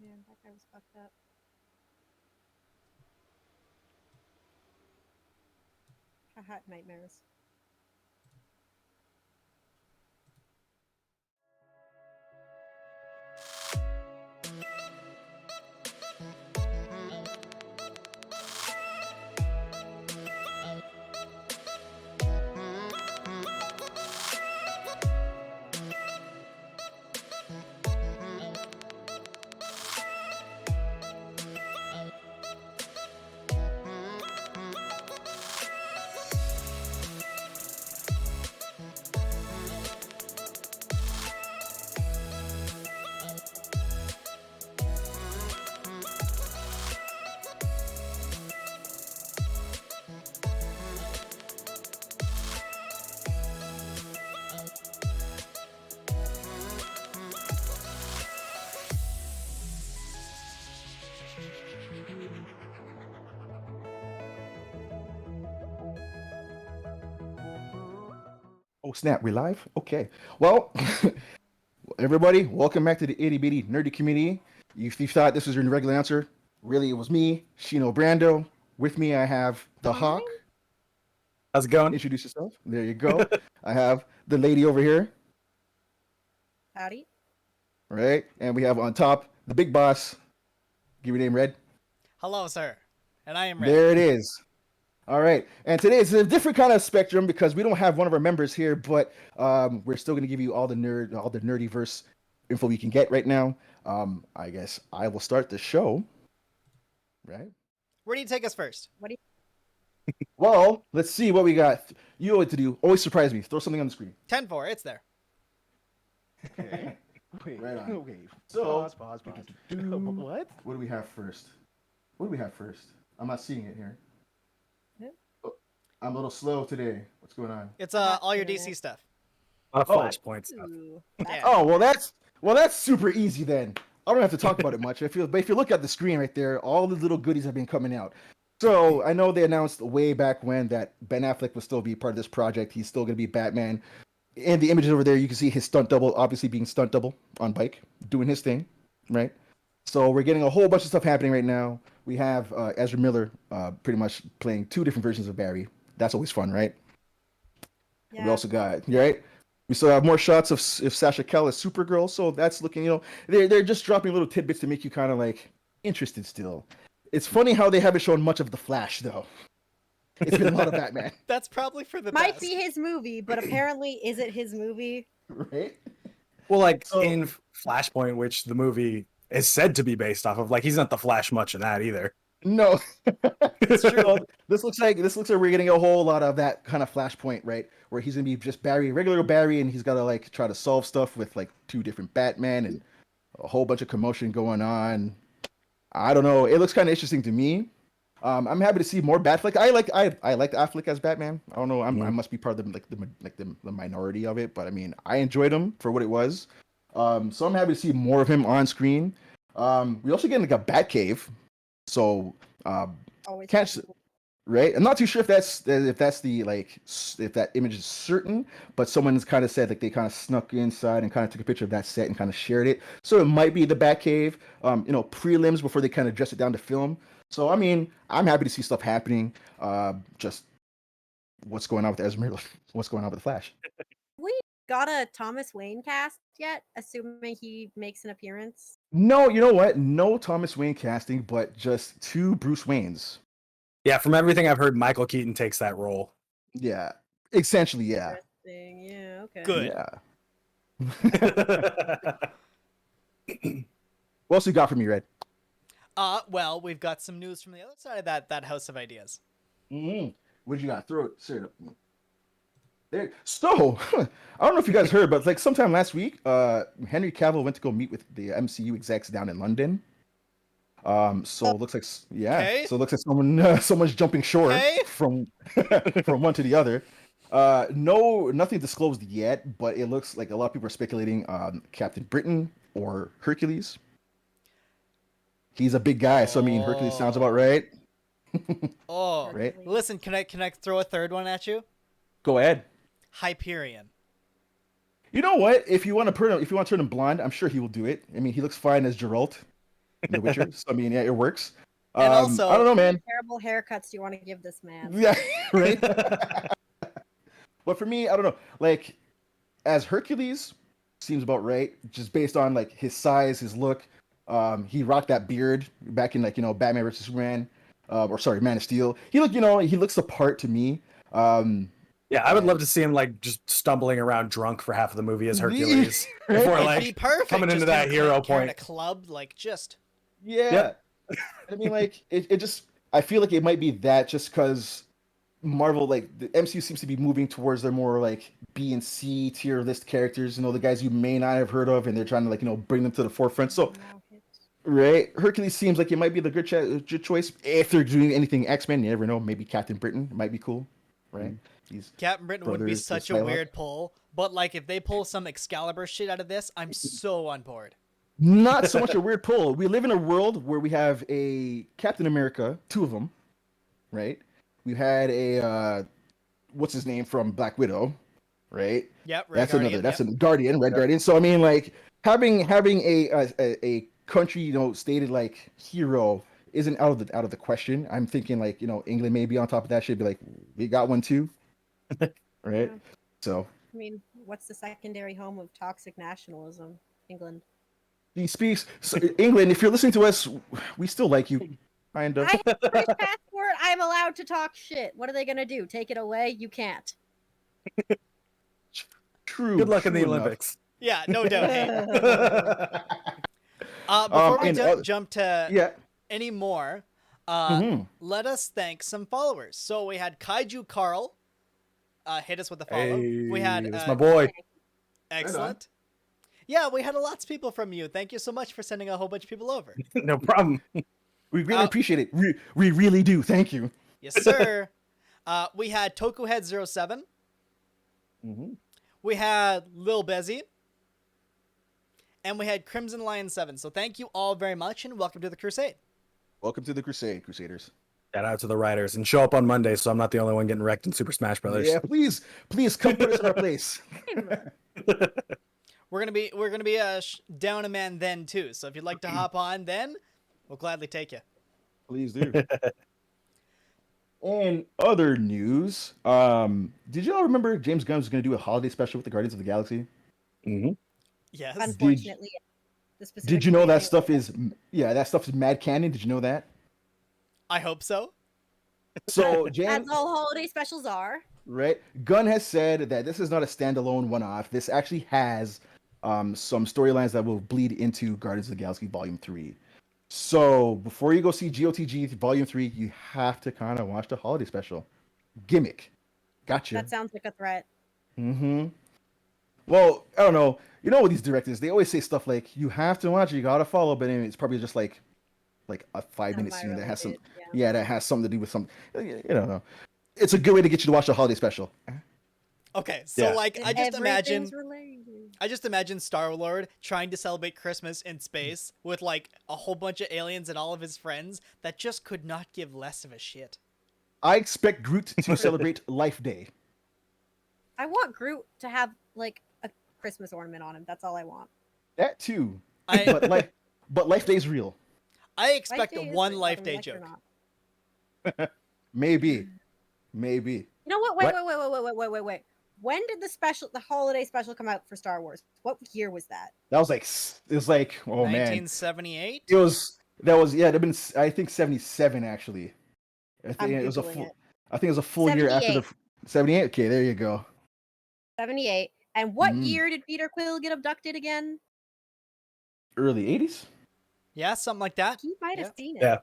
Man, that guy was fucked up. Haha, nightmares. Oh snap, we live? Okay. Well, everybody, welcome back to the itty bitty nerdy community. If you thought this was your regular answer, really it was me, Shino Brando. With me I have the Hawk. How's it going? Introduce yourself. There you go. I have the lady over here. Howdy. Right? And we have on top the big boss. Give your name, Red. Hello, sir. And I am Red. There it is. All right. And today is a different kind of spectrum because we don't have one of our members here, but we're still going to give you all the nerdy verse info we can get right now. I guess I will start the show. Right. Where do you take us first? What do you? Well, let's see what we got. You know what to do. Always surprise me. Throw something on the screen. 10-4. It's there. Okay. Wait, Right on. okay. So, Pause. what? What do we have first? What do we have first? I'm not seeing it here. Yeah. Oh, I'm a little slow today. What's going on? It's all your DC stuff. A lot of flashpoint stuff. Ooh, Yeah. Oh, well that's super easy then. I don't have to talk about it much. But if you look at the screen right there, all the little goodies have been coming out. So I know they announced way back when that Ben Affleck will still be part of this project. He's still going to be Batman. In the images over there, you can see his stunt double, obviously being stunt double on bike, doing his thing, right? So we're getting a whole bunch of stuff happening right now. We have Ezra Miller pretty much playing two different versions of Barry. That's always fun, right? yeah. We also got, right? We still have more shots of if Sasha Kell is Supergirl, so that's looking, they're just dropping little tidbits to make you kind of like interested still. It's funny how they haven't shown much of the Flash though. It's been a lot of Batman, That's probably for the Might best. be his movie, but apparently is it his movie? right? Well, like So- in Flashpoint, which the movie is said to be based off of, like he's not the Flash much in that either. No, It's true. So, this looks like we're getting a whole lot of that kind of Flashpoint, right? Where he's gonna be just Barry, regular Barry, and he's gotta like try to solve stuff with like two different Batman and a whole bunch of commotion going on. I don't know. It looks kind of interesting to me. I'm happy to see more Batfleck. I like Affleck as Batman. I don't know. I must be part of the minority of it, but I mean, I enjoyed him for what it was. So I'm happy to see more of him on screen. We also get like a Batcave, so Always. can't s- right. I'm not too sure if that's the like if that image is certain, but someone's kind of said like they kind of snuck inside and kind of took a picture of that set and kind of shared it. So it might be the Batcave, prelims before they kind of dress it down to film. So I mean, I'm happy to see stuff happening. Just what's going on with Ezra Miller? What's going on with the Flash? We got a Thomas Wayne cast yet? Assuming he makes an appearance. No, you know what? No Thomas Wayne casting, but just two Bruce Waynes. Yeah, from everything I've heard, Michael Keaton takes that role. Yeah, essentially, yeah. Interesting. Yeah. Okay. Good. Yeah. What else you got for me, Red? Well, we've got some news from the other side of that house of ideas. Mm-hmm. What you got? Throw it. Straight up. There. So, I don't know if you guys heard, but like sometime last week, Henry Cavill went to go meet with the MCU execs down in London. So it looks like Okay. So it looks like someone's jumping shore Okay. from from one to the other. Nothing disclosed yet, but it looks like a lot of people are speculating Captain Britain or Hercules. He's a big guy, so I mean Hercules sounds about right. Oh, Right. Listen, can I throw a third one at you? Go ahead. Hyperion. You know what? If you want to turn him blonde, I'm sure he will do it. I mean, he looks fine as Geralt. in The Witcher. So I mean, yeah, it works. And I also- don't know, How many man. terrible haircuts do you want to give this man? Yeah, right. But for me, I don't know. Like, as Hercules, seems about right, just based on like his size, his look. He rocked that beard back in like Batman versus Superman, or sorry, Man of Steel. He looked, he looks the part to me. Yeah, I would love to see him like just stumbling around drunk for half of the movie as Hercules. Right? Before It'd like be perfect. coming into just that hero carrying point. a club, like just. Yeah. Yep. I mean, like it just. I feel like it might be that just because Marvel, like the MCU, seems to be moving towards their more like B and C tier list characters. The guys you may not have heard of, and they're trying to like bring them to the forefront. So, right, Hercules seems like it might be the good choice if they're doing anything X-Men. You never know. Maybe Captain Britain might be cool, right? He's Captain Britain would be brothers such with a Psylocke. weird pull, but like if they pull some Excalibur shit out of this, I'm so on board. not so much a weird pull. We live in a world where we have a Captain America, 2 of them, right? We had a what's his name from Black Widow, right? Yep, Red That's Guardian, another. That's yep. a Guardian, Red Guardian. So I mean, like having a country, stated like hero isn't out of the question. I'm thinking like England may be on top of that shit. Be like, we got one too, right? Yeah. So I mean, what's the secondary home of toxic nationalism? England. he speaks. So, England, if you're listening to us, we still like you, kind of. I have a British passport. I'm allowed to talk shit. What are they gonna do? Take it away? You can't. True. Good luck in the true enough. Olympics. Yeah, no doubt. Hey. Before we and jump to Yeah. any more, Mhm. let us thank some followers. So we had Kaiju Carl hit us with a follow. We had Hey, that's my boy. excellent. Yeah, we had lots of people from you. Thank you so much for sending a whole bunch of people over. No problem. We really appreciate it. We really do. Thank you. Yes, sir. We had Tokuhead07. Mm-hmm. We had Lil Bezzy. And we had Crimson Lion 7. So thank you all very much and welcome to the Crusade. Welcome to the Crusade, Crusaders. Shout out to the writers and show up on Monday so I'm not the only one getting wrecked in Super Smash Brothers. Yeah, please come put us in our place. We're gonna be down a man then too. So if you'd like to hop on, then we'll gladly take you. Please do. And other news, did you all remember James Gunn was going to do a holiday special with the Guardians of the Galaxy? Mm-hmm. Yes. Unfortunately, the specific Did you know that wording- stuff is that stuff is mad canon? Did you know that? I hope so. So As James, all holiday specials are. right? Gunn has said that this is not a standalone one-off. This actually has some storylines that will bleed into Guardians of the Galaxy Volume 3. So before you go see GOTG Volume 3, you have to kind of watch the holiday special. Gimmick. Gotcha. That sounds like a threat. Mm-hmm. Well, I don't know. You know what these directors, they always say stuff like, you have to watch it, you gotta follow, but anyway, it's probably just like a 5-minute scene that has some Semi-related, that has something to do with some, you don't know. It's a good way to get you to watch the holiday special. Okay, so Yeah. like I just imagine Everything's related. I just imagine Star-Lord trying to celebrate Christmas in space with like a whole bunch of aliens and all of his friends that just could not give less of a shit. I expect Groot to celebrate Life Day. I want Groot to have like a Christmas ornament on him. That's all I want. That too. I But Life Day's real. I expect Life a Day is one real, Life whether we Day like it or joke. not. Maybe. You know what? Wait. When did the holiday special come out for Star Wars? What year was that? That was like, oh man. 1978. It'd have been, I think 77 actually. I think I'm it was a Googling full, it. I think it was a full year after the 78. Okay, there you go. 78. And what Mm. year did Peter Quill get abducted again? Early 80s? Yeah, something like that. He might have Yeah. seen it. Yeah.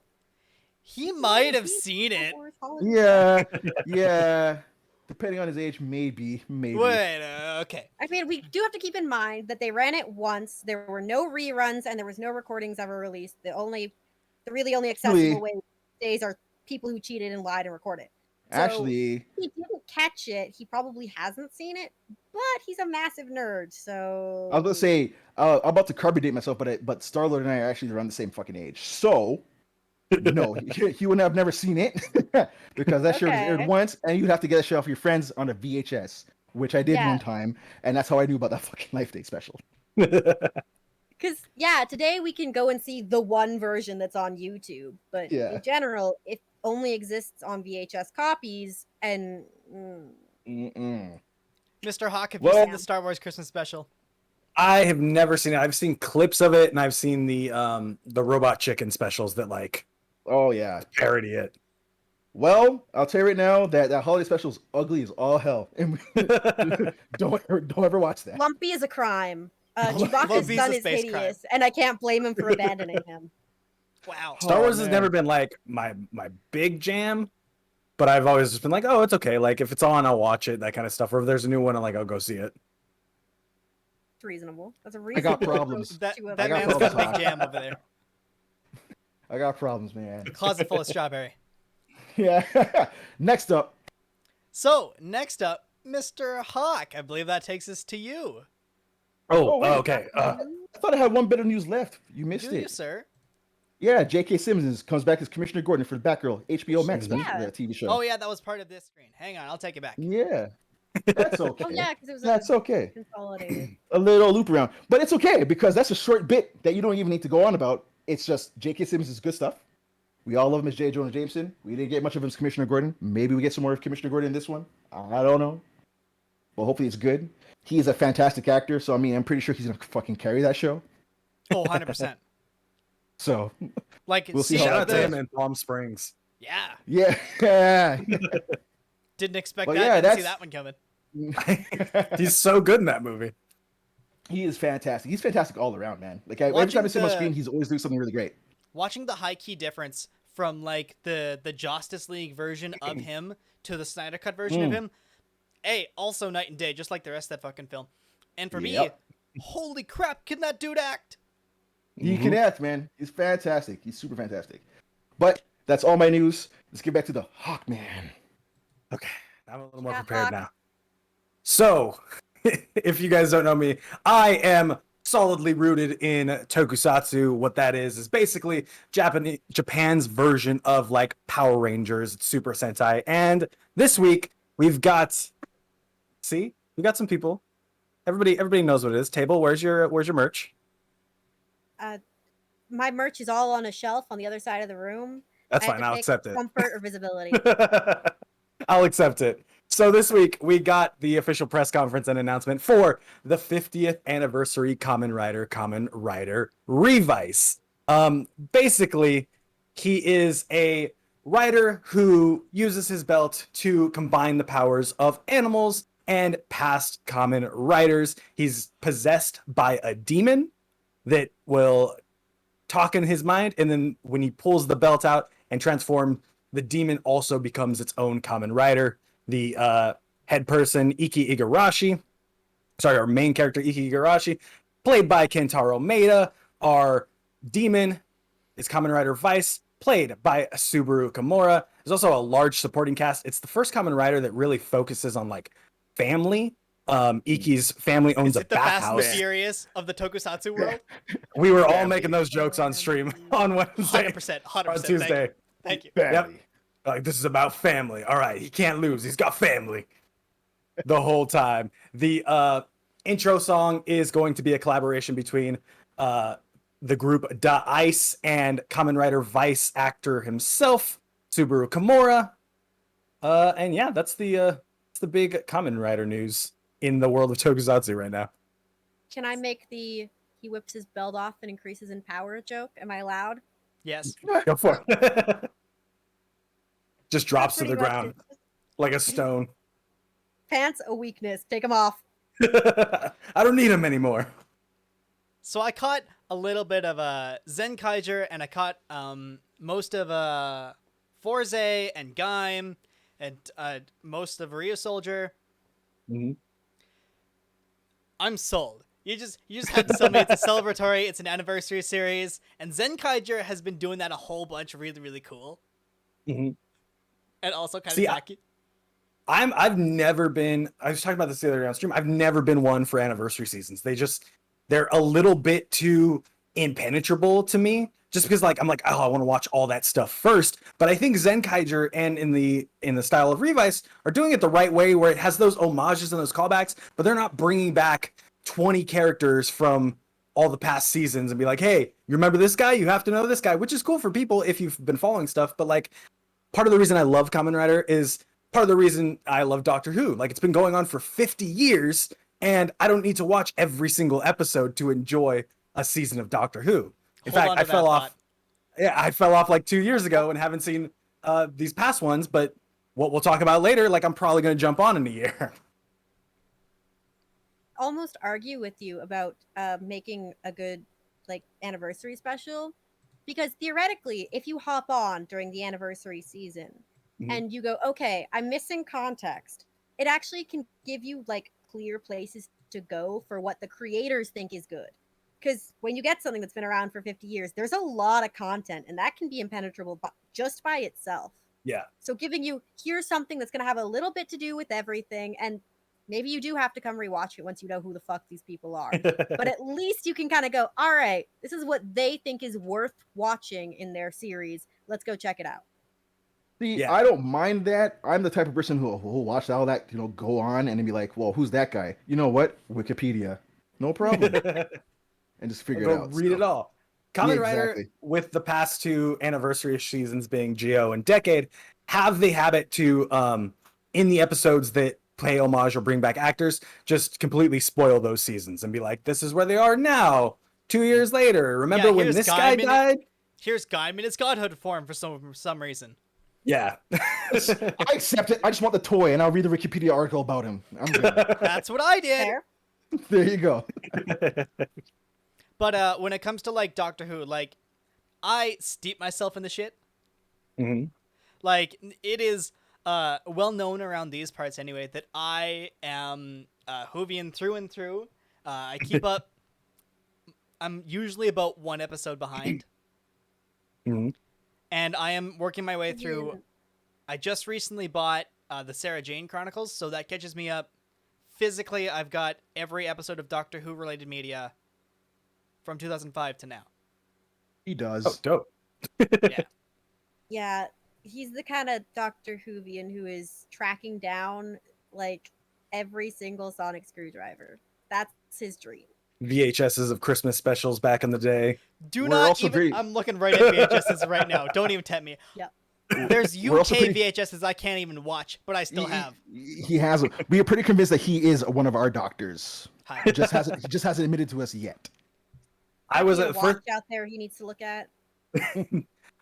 He might have seen Star it. Wars holiday Yeah. Depending on his age, maybe. Wait, okay. I mean, we do have to keep in mind that they ran it once. There were no reruns and there was no recordings ever released. The really only accessible way days are people who cheated and lied and recorded. So Actually, if he didn't catch it, he probably hasn't seen it, but he's a massive nerd, so I was gonna say, I'm about to carbon date myself, but Star-Lord and I are actually around the same fucking age. So, no, he would have never seen it because that show was aired Okay. once, and you'd have to get that show off your friends on a VHS, which I did Yeah. one time, and that's how I knew about that fucking Life Day special. Because yeah, today we can go and see the one version that's on YouTube, but Yeah. in general, it only exists on VHS copies. And Mr. Hawk, have you Well- seen the Star Wars Christmas special? I have never seen it. I've seen clips of it, and I've seen the Robot Chicken specials that like Oh yeah. parody it. Well, I'll tell you right now that holiday special is ugly as all hell, and don't ever watch that. Lumpy is a crime. Chewbacca's Lumpy's son a is space hideous, crime. and I can't blame him for abandoning him. Wow. Star Wars has man. never been like my big jam, but I've always just been like, oh, it's okay. Like if it's on, I'll watch it, that kind of stuff. Or if there's a new one, I'll go see it. It's reasonable. That's a I reasonable. got problems. That to a- that got man's got a problems. big jam over there. I got problems, man. Closet full of strawberry. Yeah. Next up, So, next up, Mr. Hawk. I believe that takes us to you. Oh, wait. Okay. I thought I had one bit of news left. You missed Do it. you, sir? Yeah, J.K. Simmons comes back as Commissioner Gordon for the Batgirl HBO Max Yeah. TV show. Oh, yeah, that was part of this screen. Hang on, I'll take it back. Yeah. That's okay. Oh yeah, because it was That's okay. consolidated. A little loop around. But it's okay because that's a short bit that you don't even need to go on about. It's just J.K. Simmons is good stuff. We all love him as J. Jonah Jameson. We didn't get much of him as Commissioner Gordon. Maybe we get some more of Commissioner Gordon in this one. I don't know. But hopefully it's good. He is a fantastic actor, so I mean, I'm pretty sure he's going to fucking carry that show. Oh, 100%. So, Like, We'll see seeing how Shout out that to goes. him in Palm Springs. Yeah. yeah. Didn't expect But that. yeah, Didn't see that's- that one coming. He's so good in that movie. He is fantastic. He's fantastic all around, man. Like, every Watching time I see him on the- screen, he's always doing something really great. Watching the high key difference from, like, the Justice League version of him to the Snyder Cut version of him, hey, also night and day, just like the rest of that fucking film. And for Yep. me, holy crap, can that dude act? He can act, man. He's fantastic. He's super fantastic. But that's all my news. Let's get back to the Hawkman. Okay, I'm a little more Yeah, prepared Hawk. now. So, if you guys don't know me, I am solidly rooted in tokusatsu. What that is basically Japan's version of like Power Rangers, it's Super Sentai. And this week we've got, we got some people. Everybody knows what it is. Table, where's your merch? My merch is all on a shelf on the other side of the room. That's I have fine. to I'll pick accept it. Comfort or visibility. I'll accept it. So this week we got the official press conference and announcement for the 50th anniversary Kamen Rider Revice. Basically, he is a rider who uses his belt to combine the powers of animals and past Kamen Riders. He's possessed by a demon that will talk in his mind, and then when he pulls the belt out and transform, the demon also becomes its own Kamen Rider. The head person, our main character, Iki Igarashi, played by Kentaro Maeda. Our demon is Kamen Rider Vice, played by Subaru Kimura. There's also a large supporting cast. It's the first Kamen Rider that really focuses on like family. Iki's family owns Is a it the Fast and the bathhouse. Furious of the tokusatsu world? We were all Family. making those jokes on stream on Wednesday, 100%. on 100%. Tuesday. Thank you. Family. Like, this is about family. All right, he can't lose. He's got family the whole time. The intro song is going to be a collaboration between the group I.B.N.C and Kamen Rider Vice actor himself, Subaru Kimura. And yeah, that's the big Kamen Rider news in the world of tokusatsu right now. Can I make the he whips his belt off and increases in power joke? Am I allowed? Yes. Go for it. Just drops to Pretty the much ground it's just like a stone. Pants a weakness. Take them off. I don't need him anymore. So I caught a little bit of Zenkaiger, and I caught most of Forze and Gaim, and most of Rio Soldier. Mhm. I'm sold. You just had to tell me it's a celebratory, it's an anniversary series, and Zenkaiger has been doing that a whole bunch, really, really cool, Mhm. and also kind See, of tacky. I've never been, I was talking about this the other day on stream. I've never been one for anniversary seasons. They're a little bit too impenetrable to me, just because like I'm like, oh, I want to watch all that stuff first. But I think Zenkaiger and in the style of Revice are doing it the right way, where it has those homages and those callbacks, but they're not bringing back 20 characters from all the past seasons and be like, hey, you remember this guy? You have to know this guy, which is cool for people if you've been following stuff. But like, part of the reason I love Kamen Rider is part of the reason I love Doctor Who. Like, it's been going on for 50 years, and I don't need to watch every single episode to enjoy a season of Doctor Who. In fact, I fell off. Yeah, I fell off like 2 years ago and haven't seen these past ones. But what we'll talk about later, like, I'm probably going to jump on in a year. Almost argue with you about making a good like anniversary special, because theoretically if you hop on during the anniversary season and you go, okay, I'm missing context, it actually can give you like clear places to go for what the creators think is good. Because when you get something that's been around for 50 years, there's a lot of content and that can be impenetrable just by itself. Yeah. So giving you, here's something that's going to have a little bit to do with everything, and maybe you do have to come rewatch it once you know who the fuck these people are. But at least you can kind of go, all right, this is what they think is worth watching in their series. Let's go check it out. See, Yeah. I don't mind that. I'm the type of person who will watch all that, go on and then be like, well, who's that guy? You know what? Wikipedia. No problem. And just figure it out. Read it all. Kamen Rider, exactly. with the past two anniversary seasons being Geo and Decade, have the habit to, in the episodes that pay homage or bring back actors, just completely spoil those seasons and be like, this is where they are now, 2 years later. Remember when this guy died? Here's Gaim in his godhood form for some reason. Yeah. I accept it. I just want the toy, and I'll read the Wikipedia article about him. I'm good. That's what I did. Fair. There you go. But when it comes to like Doctor Who, like I steep myself in the shit. Mm-hmm. Like it is well known around these parts anyway that I am Whovian through and through. I keep up. I'm usually about one episode behind. Mm-hmm. And I am working my way through. I just recently bought the Sarah Jane Chronicles, so that catches me up. Physically, I've got every episode of Doctor Who related media from 2005 to now. He does. Oh, dope. Yeah. Yeah, he's the kind of Doctor Whovian who is tracking down like every single sonic screwdriver. That's his dream. VHSs of Christmas specials back in the day. Do We're not also even. very- I'm looking right at VHSs right now. Don't even tempt me. Yep. There's We're also UK pretty- VHSs I can't even watch, but I still have. He has. We are pretty convinced that he is one of our doctors. Hi. He just hasn't admitted to us yet. I was Maybe a at first. watch out there he needs to look at.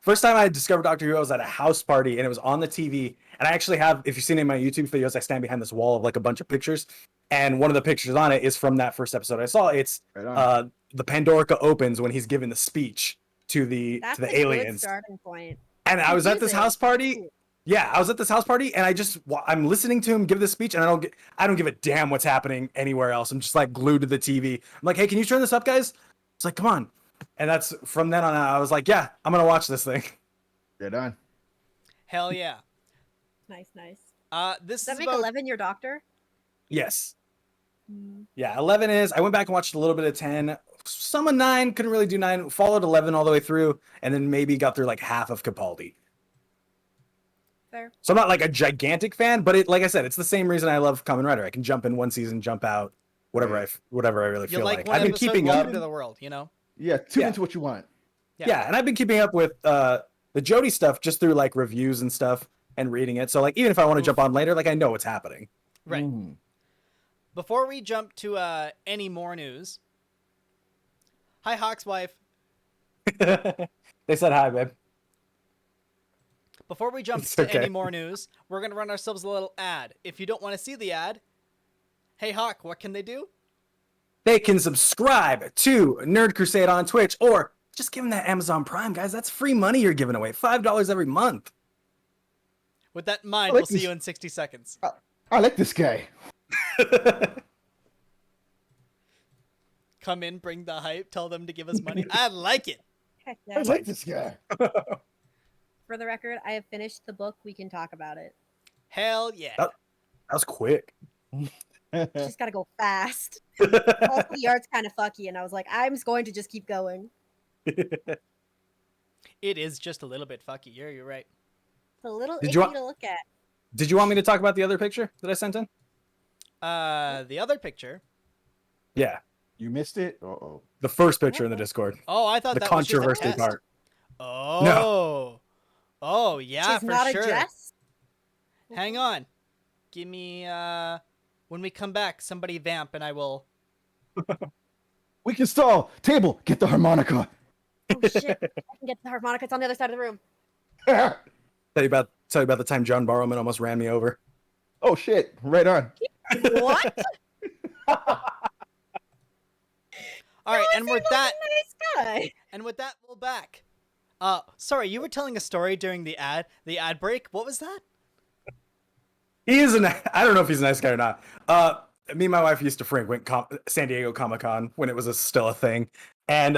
First time I discovered Doctor Who, I was at a house party and it was on the TV. And I actually have, if you've seen it in my YouTube videos, I stand behind this wall of like a bunch of pictures. And one of the pictures on it is from that first episode I saw. It's Right on. the Pandorica opens when he's giving the speech to the That's to the a good aliens. starting point. And I was at this house party. Yeah, I was at this house party and I'm listening to him give this speech and I don't give a damn what's happening anywhere else. I'm just like glued to the TV. I'm like, hey, can you turn this up, guys? It's like, come on. And that's from then on out, I was like, yeah, I'm gonna watch this thing. Right on. Hell yeah. Nice. This Does that is make about 11 your doctor? Yes. Yeah, 11 is. I went back and watched a little bit of 10. Some of 9, couldn't really do 9. Followed 11 all the way through, and then maybe got through like half of Capaldi. Fair. So I'm not like a gigantic fan, but like I said, it's the same reason I love Kamen Rider. I can jump in one season, jump out, whatever I really you feel like like. one I've been episode, keeping welcome up. to the world, you know? Yeah, tune Yeah. into what you want. Yeah, and I've been keeping up with the Jodie stuff just through like reviews and stuff and reading it. So like even if I want to jump on later, like I know what's happening. Right. Mm. Before we jump to any more news, hi Hawk's wife. They said hi, babe. Before we jump It's to okay. any more news, we're gonna run ourselves a little ad. If you don't want to see the ad, hey Hawk, what can they do? They can subscribe to Nerd Crusade on Twitch or just give them that Amazon Prime, guys. That's free money you're giving away. $5 every month. With that in mind, I like we'll see this. you in 60 seconds. I like this guy. Come in, bring the hype, tell them to give us money. I like it. Heck I yeah. like this guy. For the record, I have finished the book. We can talk about it. Hell yeah. That was quick. Just gotta go fast. Also, the art's kind of fucky, and I was like, I'm just going to just keep going. It is just a little bit fucky. You're right. It's a little Did icky you want- to look at. Did you want me to talk about the other picture that I sent in? The other picture. Yeah. You missed it? Uh-oh. The first picture in the Discord. Oh, I thought The that was just a controversy test. part. Oh. Oh, yeah, Which is for not sure. a jest. Hang on. Give me when we come back, somebody vamp and I will We can stall. Table, get the harmonica. Oh shit! I can get the harmonica. It's on the other side of the room. Tell you about the time John Barrowman almost ran me over. Oh shit! Right on. What? All right, and with that, Nice guy. and with that, we'll back. Sorry, you were telling a story during the ad break. What was that? He is I don't know if he's a nice guy or not. Me and my wife used to frequent San Diego Comic-Con when it was still a thing. And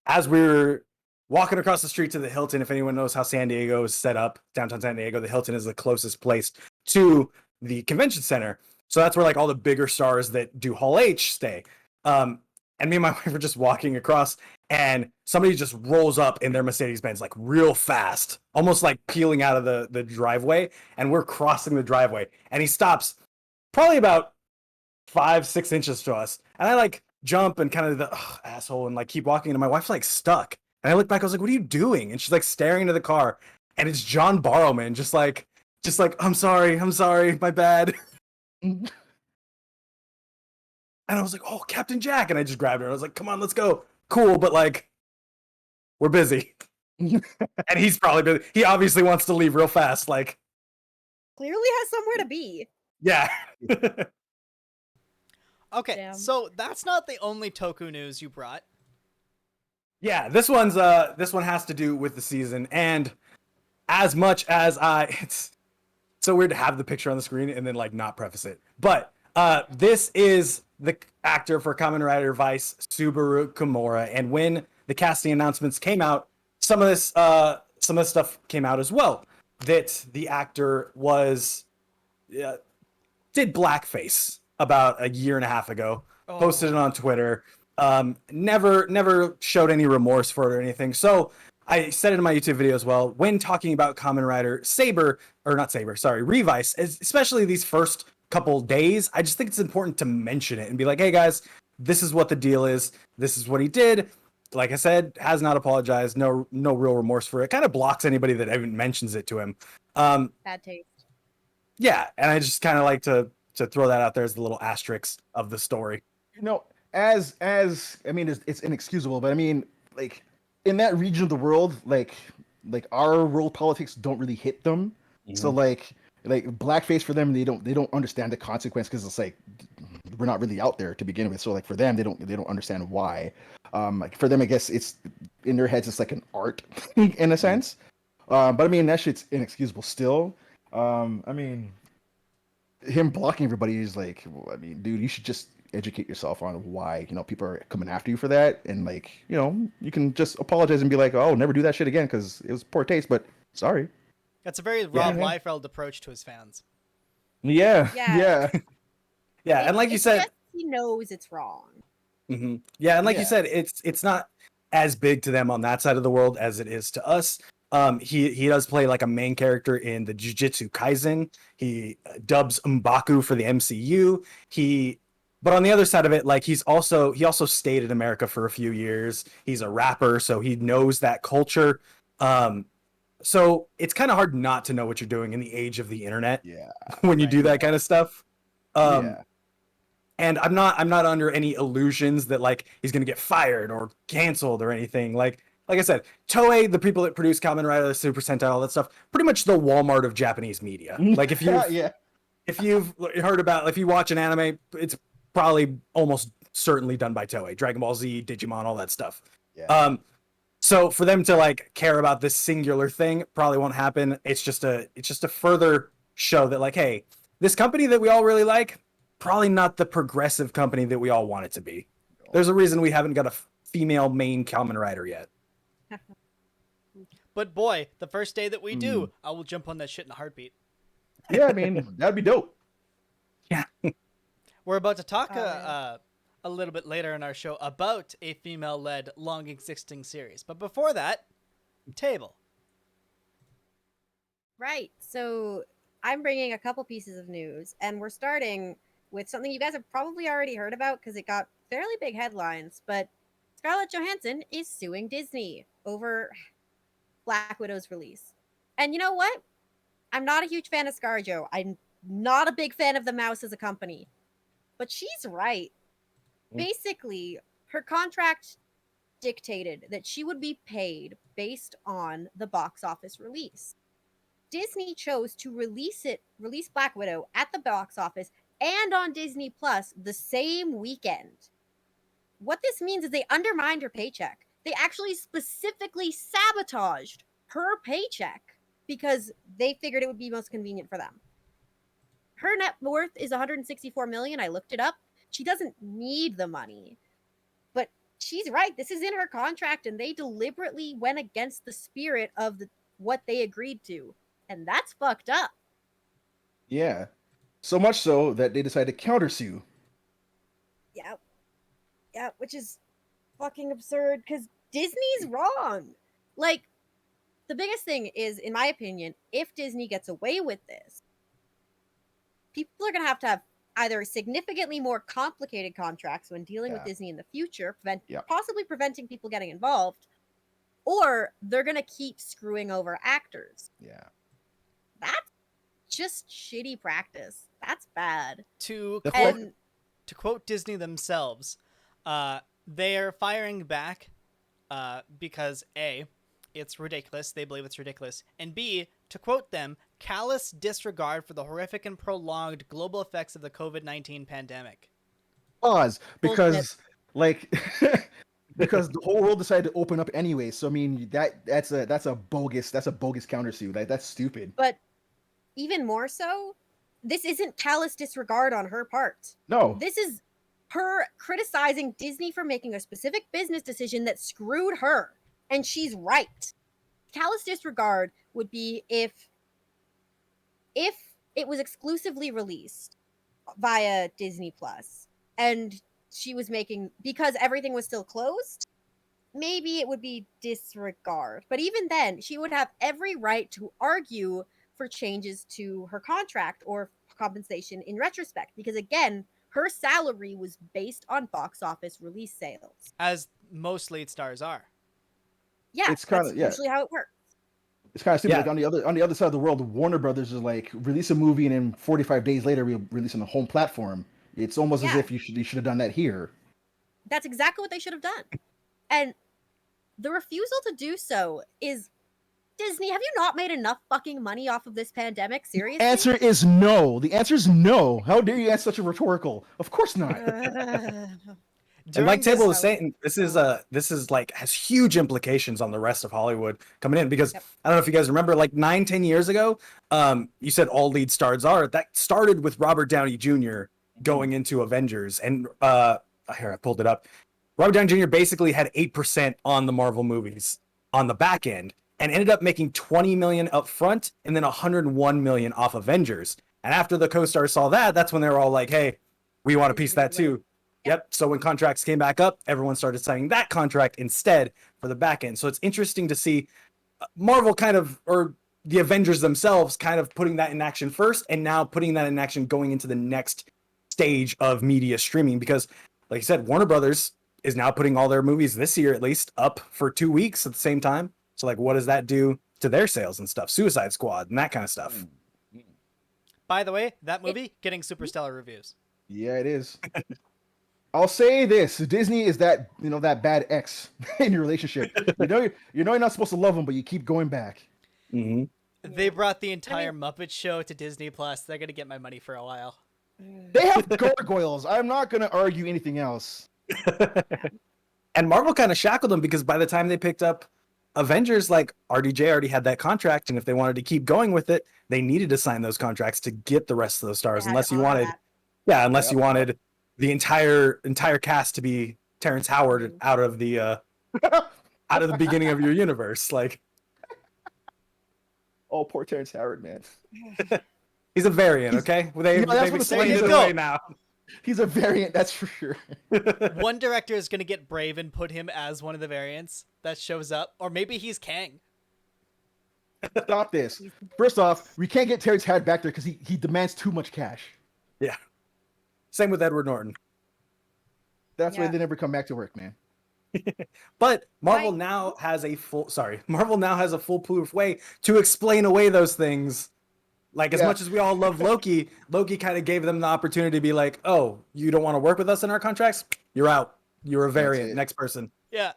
as we were walking across the street to the Hilton, if anyone knows how San Diego is set up, downtown San Diego, the Hilton is the closest place to the convention center. So that's where like all the bigger stars that do Hall H stay. And me and my wife were just walking across, and somebody just rolls up in their Mercedes-Benz like real fast, almost like peeling out of the driveway, and we're crossing the driveway, and he stops probably about 5-6 inches to us, and I like jump and kind of the asshole and like keep walking, and my wife's like stuck, and I look back, I was like, what are you doing? And she's like staring into the car, and it's John Barrowman just like I'm sorry, my bad. And I was like, oh, Captain Jack. And I just grabbed her. I was like, come on, let's go. Cool, but like, we're busy. And he's probably busy. He obviously wants to leave real fast. Like, Clearly has somewhere to be. yeah. Okay, Damn. so that's not the only Toku news you brought. Yeah, this one has to do with the season. And as much as it's so weird to have the picture on the screen and then like not preface it. But this is the actor for Kamen Rider Vice, Subaru Kimura, and when the casting announcements came out, some of this stuff came out as well. That the actor did blackface about a year and a half ago. Oh. Posted it on Twitter. Never showed any remorse for it or anything. So I said it in my YouTube video as well. When talking about Kamen Rider Revice, especially these first couple days, I just think it's important to mention it and be like, hey guys, this is what the deal is. This is what he did. Like I said, has not apologized. No real remorse for it. Kind of blocks anybody that even mentions it to him. Bad taste. Yeah, and I just kind of like to throw that out there as the little asterisk of the story. You know, as I mean, it's inexcusable, but I mean, like in that region of the world, like our world politics don't really hit them. Mm-hmm. So like blackface for them, they don't understand the consequence because it's like we're not really out there to begin with. So like for them, they don't understand why. Like for them, I guess it's in their heads, it's like an art in a sense. But I mean, that shit's inexcusable still. I mean, him blocking everybody is like, I mean, dude, you should just educate yourself on why, you know, people are coming after you for that. And like, you know, you can just apologize and be like, oh, never do that shit again because it was poor taste, but sorry. That's a very Rob Liefeld approach to his fans. Yeah. And like you said, he knows it's wrong. Mm-hmm. Yeah, and like you said, it's not as big to them on that side of the world as it is to us. He does play like a main character in the Jujutsu Kaisen. He dubs M'Baku for the MCU. But on the other side of it, like he also stayed in America for a few years. He's a rapper, so he knows that culture. So it's kind of hard not to know what you're doing in the age of the internet. Yeah. When you do that kind of stuff. And I'm not under any illusions that like he's gonna get fired or canceled or anything. Like I said, Toei, the people that produce Kamen Rider, the Super Sentai, all that stuff, pretty much the Walmart of Japanese media. Like if you've heard about, if you watch an anime, it's probably almost certainly done by Toei. Dragon Ball Z, Digimon, all that stuff. Yeah. So for them to like care about this singular thing probably won't happen. It's just a further show that like, hey, this company that we all really like, probably not the progressive company that we all want it to be. There's a reason we haven't got a female main Kamen Rider yet. But boy, the first day that we do, I will jump on that shit in a heartbeat. Yeah, I mean, that'd be dope. Yeah. We're about to talk a little bit later in our show about a female-led, long-existing series. But before that, table. Right. So I'm bringing a couple pieces of news, and we're starting with something you guys have probably already heard about because it got fairly big headlines, but Scarlett Johannsen is suing Disney over Black Widow's release. And you know what? I'm not a huge fan of ScarJo. I'm not a big fan of the mouse as a company. But she's right. Basically, her contract dictated that she would be paid based on the box office release. Disney chose to release Black Widow at the box office and on Disney Plus the same weekend. What this means is they undermined her paycheck. They actually specifically sabotaged her paycheck because they figured it would be most convenient for them. Her net worth is 164 million. I looked it up. She doesn't need the money. But she's right. This is in her contract, and they deliberately went against the spirit of what they agreed to. And that's fucked up. Yeah. So much so that they decided to countersue. Yeah. Yeah, which is fucking absurd because Disney's wrong. Like, the biggest thing is, in my opinion, if Disney gets away with this, people are going to have either significantly more complicated contracts when dealing with Disney in the future, possibly preventing people getting involved, or they're going to keep screwing over actors. Yeah. That's just shitty practice. That's bad. To quote Disney themselves, they're firing back because A, it's ridiculous. They believe it's ridiculous. And B, to quote them, callous disregard for the horrific and prolonged global effects of the COVID-19 pandemic. Pause, because because the whole world decided to open up anyway. So I mean that's a bogus countersue. That's stupid. But even more so, this isn't callous disregard on her part. No. This is her criticizing Disney for making a specific business decision that screwed her. And she's right. Callous disregard would be if it was exclusively released via Disney Plus and she was making, because everything was still closed, maybe it would be disregard. But even then, she would have every right to argue for changes to her contract or compensation in retrospect. Because again, her salary was based on box office release sales. As most lead stars are. Yeah, it's kind of usually how it works. It's kind of stupid. Like on the other side of the world, Warner Brothers is like release a movie and then 45 days later we release on the home platform. It's almost as if you should have done that here. That's exactly what they should have done. And the refusal to do so is, Disney, have you not made enough fucking money off of this pandemic? Seriously? The answer is no. The answer is no. How dare you ask such a rhetorical? Of course not. And like Table was saying, this is like has huge implications on the rest of Hollywood coming in, because I don't know if you guys remember, like 9-10 years ago, you said all lead stars are, that started with Robert Downey Jr. going into Avengers, and here I pulled it up. Robert Downey Jr. basically had 8% on the Marvel movies on the back end, and ended up making $20 million up front and then $101 million off Avengers. And after the co-stars saw that, that's when they were all like, "Hey, we want a piece of that too." Yep. So when contracts came back up, everyone started signing that contract instead for the back end. So it's interesting to see Marvel kind of, or the Avengers themselves, kind of putting that in action first, and now putting that in action going into the next stage of media streaming. Because, like you said, Warner Brothers is now putting all their movies this year, at least, up for 2 weeks at the same time. So, like, what does that do to their sales and stuff? Suicide Squad and that kind of stuff. By the way, that movie getting super stellar reviews. Yeah, it is. I'll say this: Disney is that that bad ex in your relationship. You're not supposed to love them, but you keep going back. Mm-hmm. They brought the entire Muppet Show to Disney Plus. They're gonna get my money for a while. They have gargoyles. I'm not gonna argue anything else. And Marvel kind of shackled them, because by the time they picked up Avengers, like RDJ already had that contract, and if they wanted to keep going with it, they needed to sign those contracts to get the rest of those stars. Unless you wanted the entire cast to be Terrence Howard out of the beginning of your universe. Like, oh, poor Terrence Howard, man. He's a variant, okay? They've explained it away now. He's a variant, that's for sure. One director is gonna get brave and put him as one of the variants that shows up, or maybe he's Kang. Stop this. First off, we can't get Terrence Howard back there because he demands too much cash. Yeah. Same with Edward Norton. That's why they never come back to work, man. But Marvel Right. now has a foolproof way to explain away those things. Like, as Yeah. much as we all love Loki, Loki kind of gave them the opportunity to be like, oh, you don't want to work with us in our contracts? You're out. You're a variant. it. Next person. Yeah.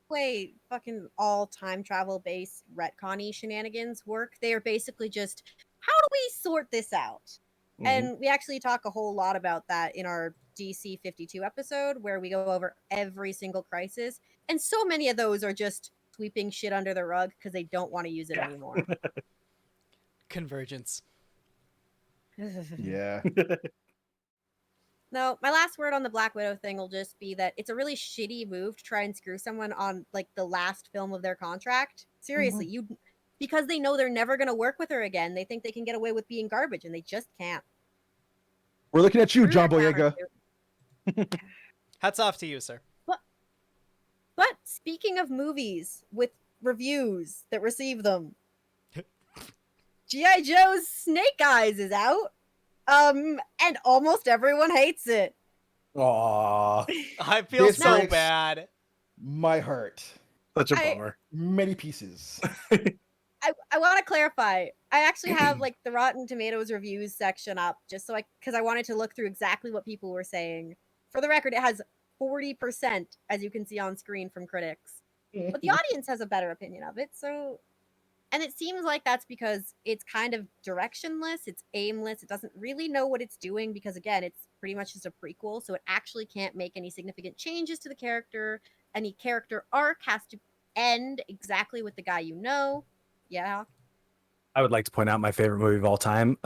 Way fucking all time travel based retconny shenanigans work. They are basically just, how do we sort this out? And we actually talk a whole lot about that in our DC 52 episode, where we go over every single crisis. And so many of those are just sweeping shit under the rug because they don't want to use it anymore. Convergence. Yeah. No, my last word on the Black Widow thing will just be that it's a really shitty move to try and screw someone on like the last film of their contract. Seriously, because they know they're never going to work with her again. They think they can get away with being garbage, and they just can't. We're looking at you, Screw John their Boyega. countersuit. Hats off to you, sir. But speaking of movies with reviews that receive them, G.I. Joe's Snake Eyes is out. And almost everyone hates it. Aww. I feel This so breaks- bad. My heart. Such a I- bummer. Many pieces. I want to clarify. I actually have like the Rotten Tomatoes reviews section up just so because I wanted to look through exactly what people were saying. For the record, it has 40%, as you can see on screen from critics. But the audience has a better opinion of it. So, and it seems like that's because it's kind of directionless, it's aimless, it doesn't really know what it's doing because again, it's pretty much just a prequel, so it actually can't make any significant changes to the character. Any character arc has to end exactly with the guy you know. Yeah. I would like to point out my favorite movie of all time,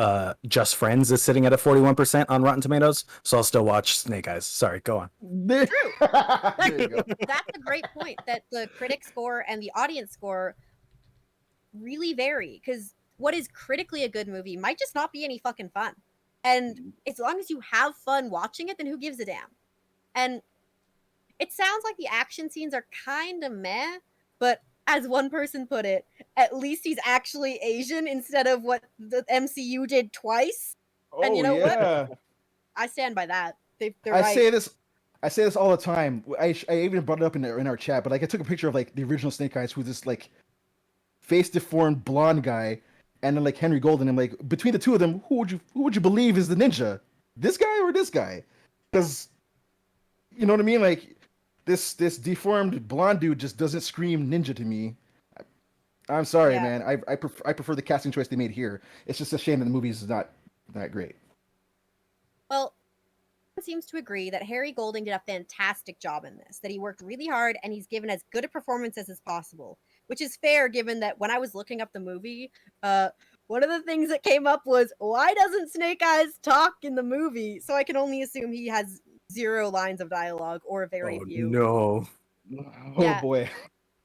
Just Friends, is sitting at a 41% on Rotten Tomatoes, so I'll still watch Snake Eyes. Sorry, go on. There you go. That's a great point that the critic score and the audience score really vary because what is critically a good movie might just not be any fucking fun. And as long as you have fun watching it, then who gives a damn? And it sounds like the action scenes are kind of meh, but as one person put it, at least he's actually Asian instead of what the MCU did twice. Oh, And you know what? yeah. I stand by that. They're I right. say this all the time. I even brought it up in our chat, but like I took a picture of like the original Snake Eyes, who's this like face deformed blonde guy, and then like Henry Golden. And like between the two of them, who would you believe is the ninja? This guy or this guy? Because you know what I mean. Like this deformed blonde dude just doesn't scream ninja to me. I'm sorry, Yeah. man. I prefer the casting choice they made here. It's just a shame that the movie is not that great. Well, everyone seems to agree that Harry Golding did a fantastic job in this, that he worked really hard and he's given as good a performance as is possible, which is fair given that when I was looking up the movie, one of the things that came up was, why doesn't Snake Eyes talk in the movie? So I can only assume he has 0 lines of dialogue or very few. No. Oh Yeah. boy.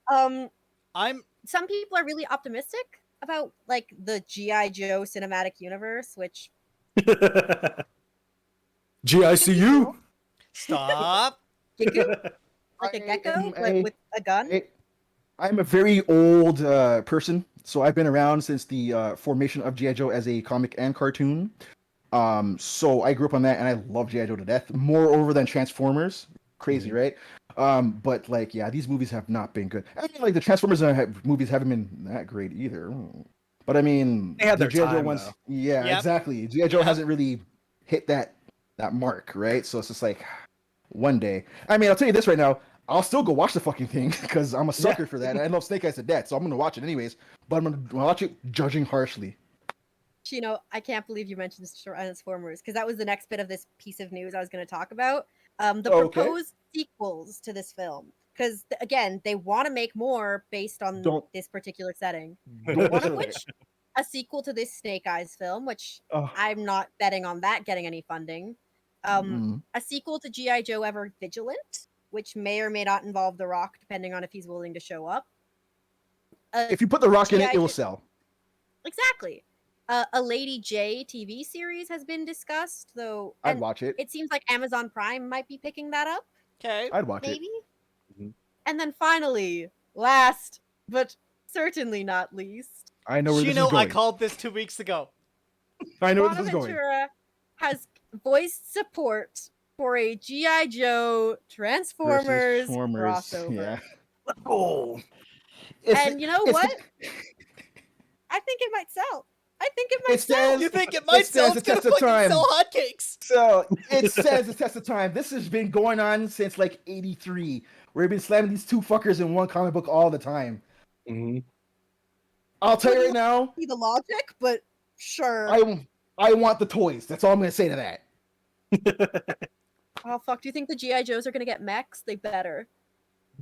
I'm Some people are really optimistic about like the G.I. Joe cinematic universe, which GICU. stop. Giku, like a I gecko am but with a gun. I'm a very old person, so I've been around since the formation of G.I. Joe as a comic and cartoon. So I grew up on that, and I love G.I. Joe to death, more over than Transformers. Crazy, right? But like, yeah, these movies have not been good. I mean, like the Transformers movies haven't been that great either. But I mean, They had the their G.I. Joe time, ones, though. yeah, Yep. exactly. G.I. Joe hasn't really hit that mark, right? So it's just like one day. I mean, I'll tell you this right now. I'll still go watch the fucking thing because I'm a sucker for that. I love Snake Eyes to death, so I'm gonna watch it anyways. But I'm gonna watch it judging harshly. You know, I can't believe you mentioned Transformers because that was the next bit of this piece of news I was going to talk about. The Okay. proposed sequels to this film, because again, they want to make more based on this particular setting. One of which, a sequel to this Snake Eyes film, which Oh. I'm not betting on that getting any funding. Mm. A sequel to G.I. Joe Ever Vigilant, which may or may not involve The Rock, depending on if he's willing to show up. If you put the Rock in it, G.I. it will Joe- sell. Exactly. A Lady J TV series has been discussed, though. I'd and watch it. It seems like Amazon Prime might be picking that up, Okay. I'd watch maybe. it. Mhm. And then finally, last but certainly not least, I know where this is Shino, going. I called this 2 weeks ago. I know where this is going. Bonaventura has voiced support for a G.I. Joe Transformers crossover. Yeah. Oh, And you know it's what? I think it might sell. I think it might It sell. says- You think it It might sell? stands It's the gonna test of fucking time. sell hotcakes. So it says the test of time. This has been going on since like '83, where we've been slamming these two fuckers in one comic book all the time. Mhm. I'll tell you right now, See the logic, but sure. I want the toys. That's all I'm gonna say to that. Oh fuck! Do you think the GI Joes are gonna get mechs? They better.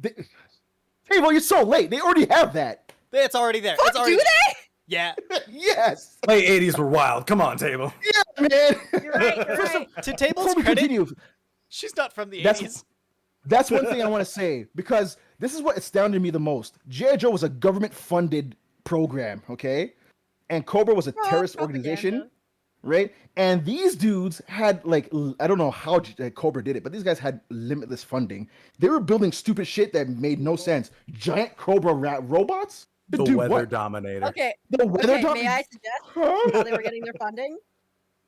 Hey, well, you're so late. They already have that. It's already there. Fuck, It's already do they? Yeah. Yes. Late 80s were wild. Come on, Table. Yeah, man. You're right. You're First of- right. To Table's Before we credit, continue, she's not from the That's- 80s. that's one thing I want to say, because this is what astounded me the most. G.I. Joe was a government-funded program, okay? And Cobra was a terrorist organization, Propaganda. right? And these dudes had, like, I don't know how Cobra did it, but these guys had limitless funding. They were building stupid shit that made no sense. Giant Cobra robots? To The do Weather what? Dominator. Okay. The weather Okay. May I dominator? suggest Huh? how they were getting their funding?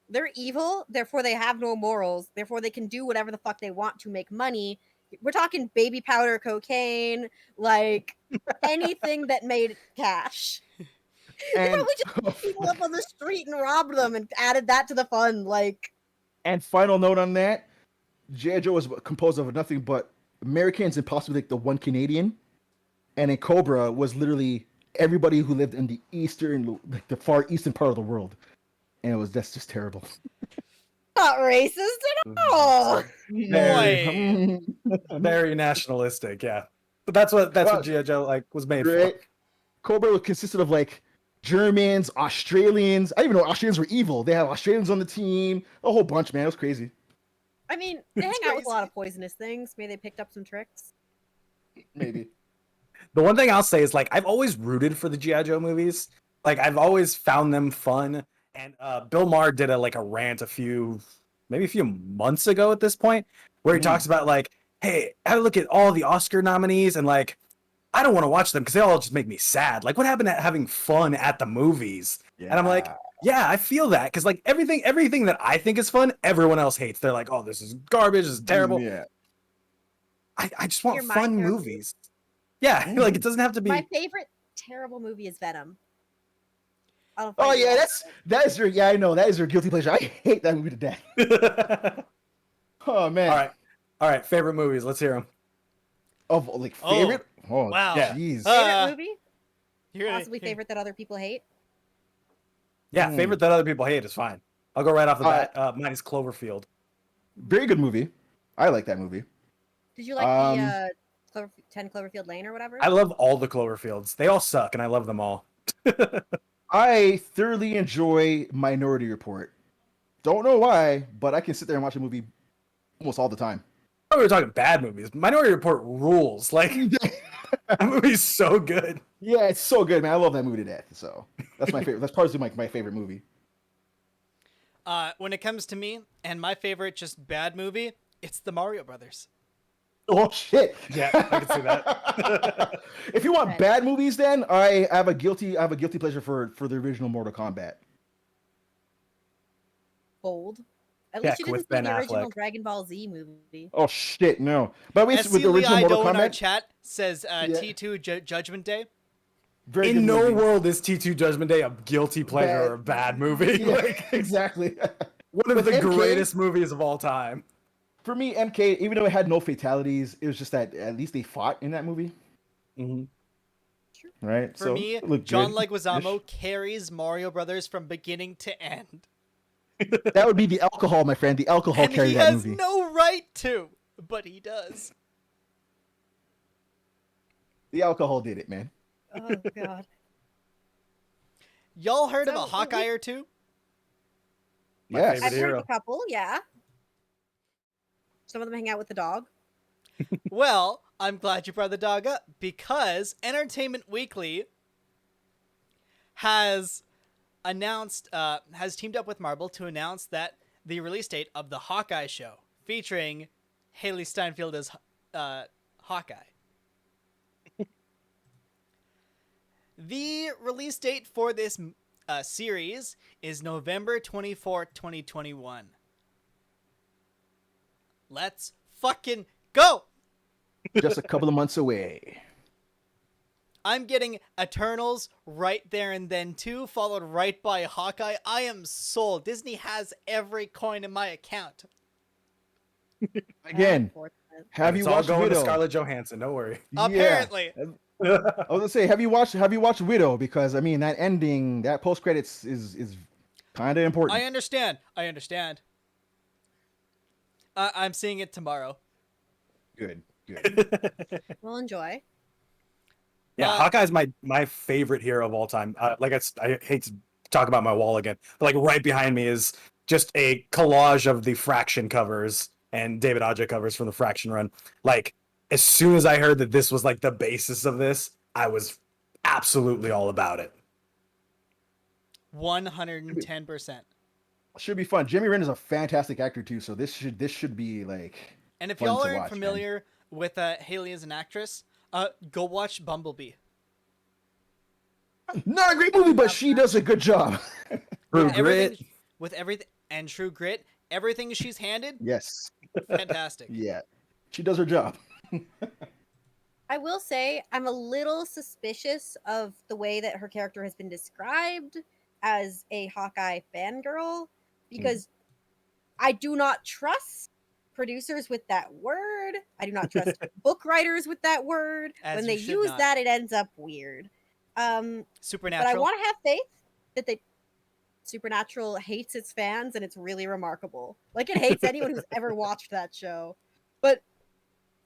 They're evil, therefore they have no morals. Therefore they can do whatever the fuck they want to make money. We're talking baby powder, cocaine, like anything that made cash. They And, probably just picked people up on the street and robbed them and added that to the fund. Like, and final note on that, G.I. Joe was composed of nothing but Americans and possibly like the one Canadian. And then Cobra was literally everybody who lived in the eastern, like the far eastern part of the world. And that's just terrible. not racist at all. Very, very nationalistic, yeah. But that's what Well, G.I. Joe like was made Right? for. Cobra consisted of like Germans, Australians. I didn't even know Australians were evil. They had Australians on the team, a whole bunch, man. It was crazy. I mean, they hang out with a lot of poisonous things. Maybe they picked up some tricks. Maybe. The one thing I'll say is like I've always rooted for the G.I. Joe movies. Like I've always found them fun. And Bill Maher did a rant maybe a few months ago at this point, where he talks about like, hey, I look at all the Oscar nominees and like I don't want to watch them because they all just make me sad. Like what happened to having fun at the movies? Yeah. And I'm like, yeah, I feel that because like everything that I think is fun, everyone else hates. They're like, oh, this is garbage, this is terrible. Yeah. I just want You're my fun hero. movies. Yeah, like it doesn't have to be. My favorite terrible movie is Venom. I'll Oh fight you yeah, all. that is your I know that is your guilty pleasure. I hate that movie to death. Oh man. All right, favorite movies. Let's hear them. Of like favorite? Oh, wow. Jeez. Favorite movie? You're gonna- Possibly favorite that other people hate. Yeah, favorite that other people hate is fine. I'll go right off the All bat. Mine is Cloverfield. Very good movie. I like that movie. Did you like the 10 Cloverfield Lane or whatever? I love all the Cloverfields. They all suck, and I love them all. I thoroughly enjoy Minority Report. Don't know why, but I can sit there and watch a movie almost all the time. Oh, we were talking bad movies. Minority Report rules. Like that movie's so good. Yeah, it's so good, man. I love that movie to death. So that's my favorite. That's probably my favorite movie. When it comes to me and my favorite just bad movie, it's the Mario Brothers. Oh shit! Yeah, I can see that. If you want Okay. bad movies, then I have a guilty pleasure for the original Mortal Kombat. Bold. At Heck, least you didn't with see Ben the original Affleck. Dragon Ball Z movie. Oh shit, no! But with the SC Lee original Mortal Ido in our Kombat, chat says T2 Judgment Day. very In good no movie. world is T2 Judgment Day a guilty pleasure Bad. or a bad movie. Yeah, Like exactly. one of With the MK greatest movies of all time. For me, MK, even though it had no fatalities, it was just that at least they fought in that movie, Mm-hmm. right? For me, it looked John good-ish. Leguizamo carries Mario Brothers from beginning to end. That would be the alcohol, my friend. The alcohol And carried he that has movie. no right to, but he does. The alcohol did it, man. Oh god. Y'all heard of So, a Hawkeye or two? My Yes. favorite I've heard hero. of a couple, yeah. Some of them hang out with the dog. Well, I'm glad you brought the dog up because Entertainment Weekly has teamed up with Marvel to announce that the release date of the Hawkeye show featuring Haley Steinfeld as Hawkeye. The release date for this series is November 24th, 2021. Let's fucking go. Just a couple of months away. I'm getting Eternals right there and then too, followed right by Hawkeye. I am sold. Disney has every coin in my account. Again, have It's you all watched going to Widow? Scarlett Johansson. Don't worry. Yeah. Apparently. I was gonna say, have you watched Widow? Because I mean, that ending, that post credits is kind of important. I understand. I'm seeing it tomorrow. Good. We'll enjoy. Yeah, Hawkeye's my favorite hero of all time. I hate to talk about my wall again, but like right behind me is just a collage of the Fraction covers and David Aja covers from the Fraction run. Like, as soon as I heard that this was like the basis of this, I was absolutely all about it. 110%. Should be fun. Jeremy Renner is a fantastic actor too, so this should be like. And if fun y'all to aren't watch, familiar with Haley as an actress, go watch Bumblebee. Not a great movie, but she does a good job. True Everything- Grit. With everything and True Grit, everything she's handed, Yes. fantastic. Yeah. She does her job. I will say I'm a little suspicious of the way that her character has been described as a Hawkeye fangirl because I do not trust producers with that word. I do not trust book writers with that word. As when you they should use not. that, it ends up weird. But Supernatural. I want to have faith that Supernatural hates its fans, and it's really remarkable. Like, it hates anyone who's ever watched that show. But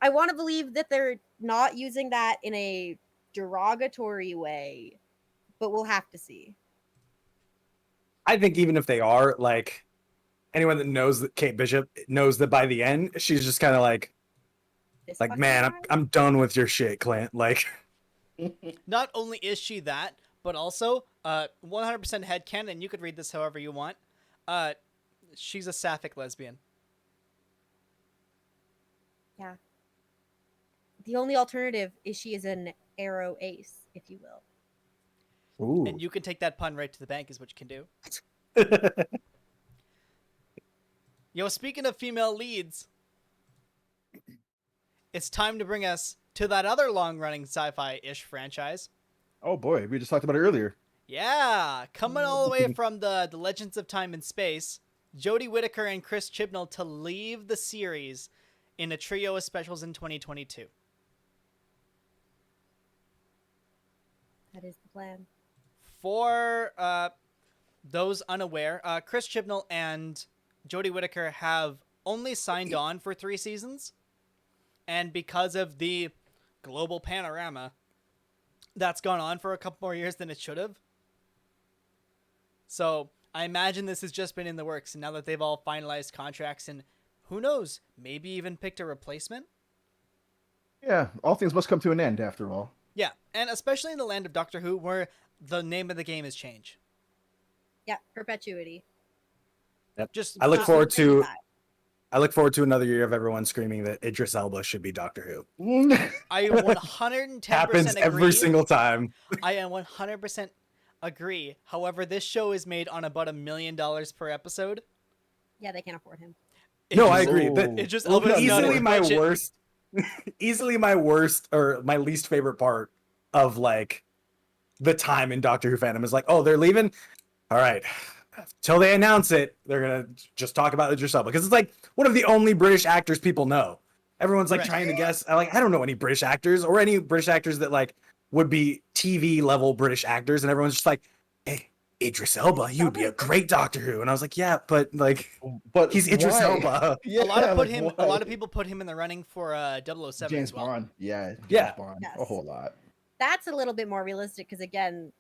I want to believe that they're not using that in a derogatory way, but we'll have to see. I think even if they are, like, anyone that knows that Kate Bishop knows that by the end, she's just kind of like, This like, fucking man, guy? I'm done with your shit, Clint. Like, Not only is she that, but also 100% headcanon, and you could read this however you want. She's a sapphic lesbian. Yeah. The only alternative is she is an arrow ace, if you will. ooh. And you can take that pun right to the bank is what you can do. Yo, speaking of female leads, it's time to bring us to that other long-running sci-fi-ish franchise. Oh boy, we just talked about it earlier. Yeah, coming all the way from the Legends of Time and Space, Jodie Whittaker and Chris Chibnall to leave the series in a trio of specials in 2022. That is the plan. For those unaware, Chris Chibnall and Jodie Whittaker have only signed on for 3 seasons, and because of the global panorama, that's gone on for a couple more years than it should have. So I imagine this has just been in the works, and now that they've all finalized contracts and who knows, maybe even picked a replacement. Yeah, all things must come to an end after all. Yeah, and especially in the land of Doctor Who, where the name of the game is change. Yeah, perpetuity. Just I look just- forward to another year of everyone screaming that Idris Elba should be Doctor Who. I 110% Happens agree. every single time. I am 100% agree. However, this show is made on about $1 million per episode. Yeah, they can't afford him. No, I Idris- agree. Ooh. That Idris Well, Elba is not in easily the my budget. worst, easily my worst or my least favorite part of like the time in Doctor Who fandom is like, oh, they're leaving. All right, till they announce it, they're gonna just talk about Idris Elba because it's like one of the only British actors people know. Everyone's like Right. trying to guess. I don't know any British actors or any British actors that like would be TV level British actors, and everyone's just like, hey, Idris Elba, you would be a great Doctor Who. And I was like, yeah, but like, But he's Idris why? Elba. Yeah, a lot of why? people put him in the running for 007 James as well. Bond. Yeah, James Yeah. Bond. Yes. A whole lot. That's a little bit more realistic because, again,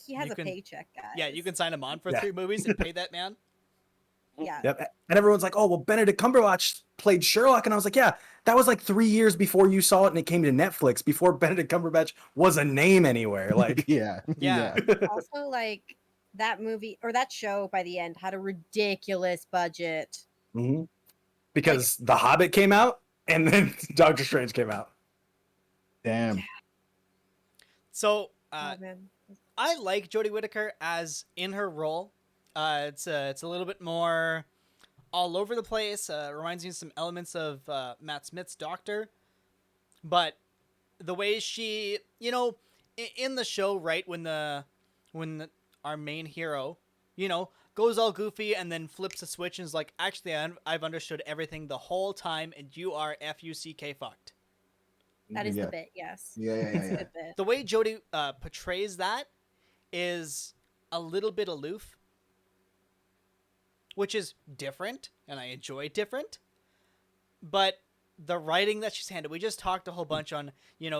he has You a can- paycheck, guys. Yeah, you can sign him on for Yeah. 3 movies and pay that man. Yeah. Yep. And everyone's like, oh, well, Benedict Cumberbatch played Sherlock. And I was like, yeah, that was like 3 years before you saw it and it came to Netflix, before Benedict Cumberbatch was a name anywhere. Like, Yeah. Yeah. Also, like, that movie or that show by the end had a ridiculous budget. Mhm. Because The Hobbit came out and then Doctor Strange came out. Damn. So, Oh, man. I like Jodie Whittaker as in her role. It's a little bit more all over the place. Reminds me of some elements of Matt Smith's Doctor. But the way she, in the show, right, when our main hero, goes all goofy and then flips a switch and is like, actually, I've understood everything the whole time, and you are F-U-C-K fucked. That is Yeah. the bit, yes. Yeah, That's a good bit. The way Jodie portrays that is a little bit aloof, which is different, and I enjoy different. But the writing that she's handed, we just talked a whole bunch on,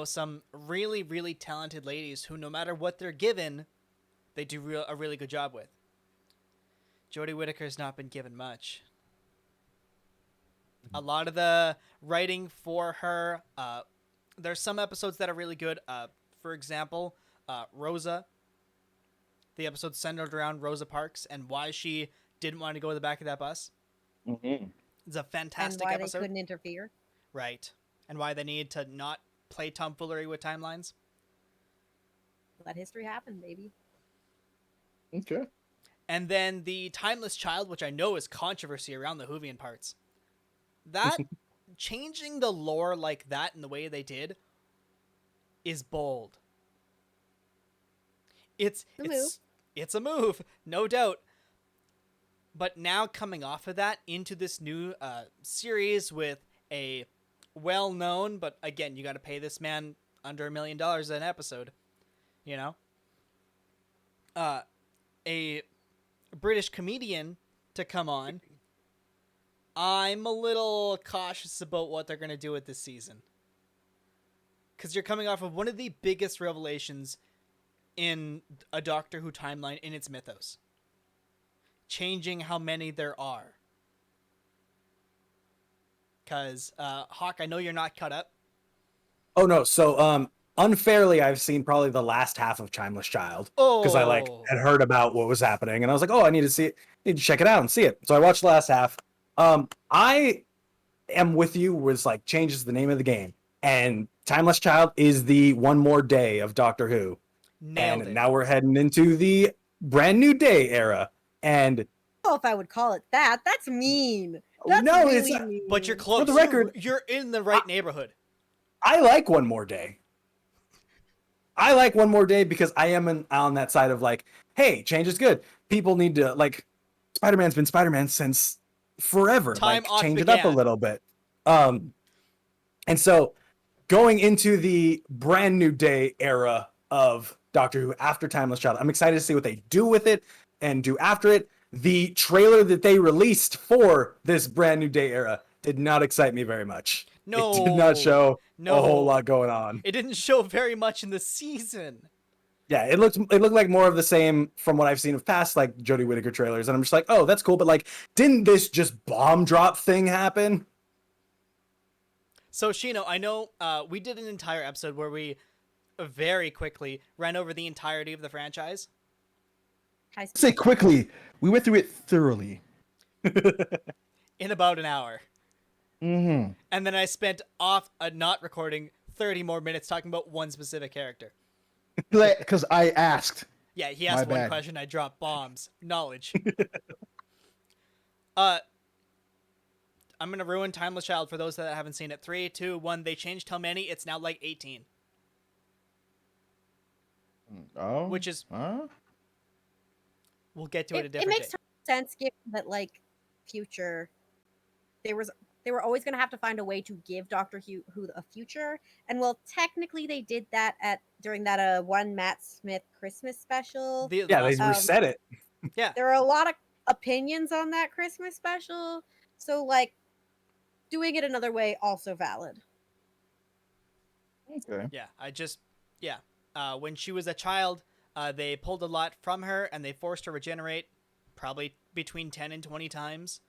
some really, really talented ladies who, no matter what they're given, they do a really good job with. Jodie Whittaker's not been given much. A lot of the writing for her, there's some episodes that are really good. For example, Rosa. The episode centered around Rosa Parks and why she didn't want to go to the back of that bus. Mm-hmm. It's a fantastic and why episode. they couldn't interfere. Right. And why they need to not play tomfoolery with timelines. Let history happen, baby. Okay. And then the Timeless Child, which I know is controversy around the Whovian parts. That, changing the lore like that in the way they did, is bold. It's a move, no doubt. But now coming off of that into this new series with a well-known, but again, you got to pay this man under $1 million an episode, a British comedian to come on. I'm a little cautious about what they're going to do with this season. Because you're coming off of one of the biggest revelations in a Doctor Who timeline in its mythos. Changing how many there are. Because, Hawk, I know you're not cut up. Oh no, so unfairly I've seen probably the last half of Timeless Child. Because I had heard about what was happening and I was like, oh, I need to see it, need to check it out and see it. So I watched the last half. I am with you, was like changes the name of the game. And Timeless Child is the one more day of Doctor Who. Nailed and it. Now we're heading into the brand new day era. And I don't know if I would call it that. That's mean. That's no, really it's mean. But you're close. For the record, you're in the right neighborhood. I like One More Day. I like One More Day because I am on that side of like, hey, change is good. People need to, like, Spider-Man's been Spider-Man since forever. Time like, change it up a began. little bit. And so going into the brand new day era of Doctor Who after Timeless Child, I'm excited to see what they do with it and do after it. The trailer that they released for this brand new day era did not excite me very much. No. It did not show No. a whole lot going on. It didn't show very much in the season. Yeah, it looked like more of the same from what I've seen of past like Jodie Whittaker trailers, and I'm just like, oh, that's cool, but like, didn't this just bomb drop thing happen? So Shino, I know we did an entire episode where we very quickly ran over the entirety of the franchise. Say quickly. We went through it thoroughly. In about an hour. Mm-hmm. And then I spent off not recording 30 more minutes talking about one specific character. Because I asked. Yeah, he asked My one bad. question, I dropped bombs. Knowledge. I'm going to ruin Timeless Child for those that haven't seen it. 3, 2, 1, they changed how many? It's now like 18. Oh. Which is... Huh? We'll get to it a It different makes day. sense given that, like, future, they were always going to have to find a way to give Doctor Who a future, and well, technically they did that during that one Matt Smith Christmas special. Yeah, they reset it. Yeah. There are a lot of opinions on that Christmas special, so like doing it another way also valid. Okay. Yeah, when she was a child, they pulled a lot from her and they forced her to regenerate probably between 10 and 20 times.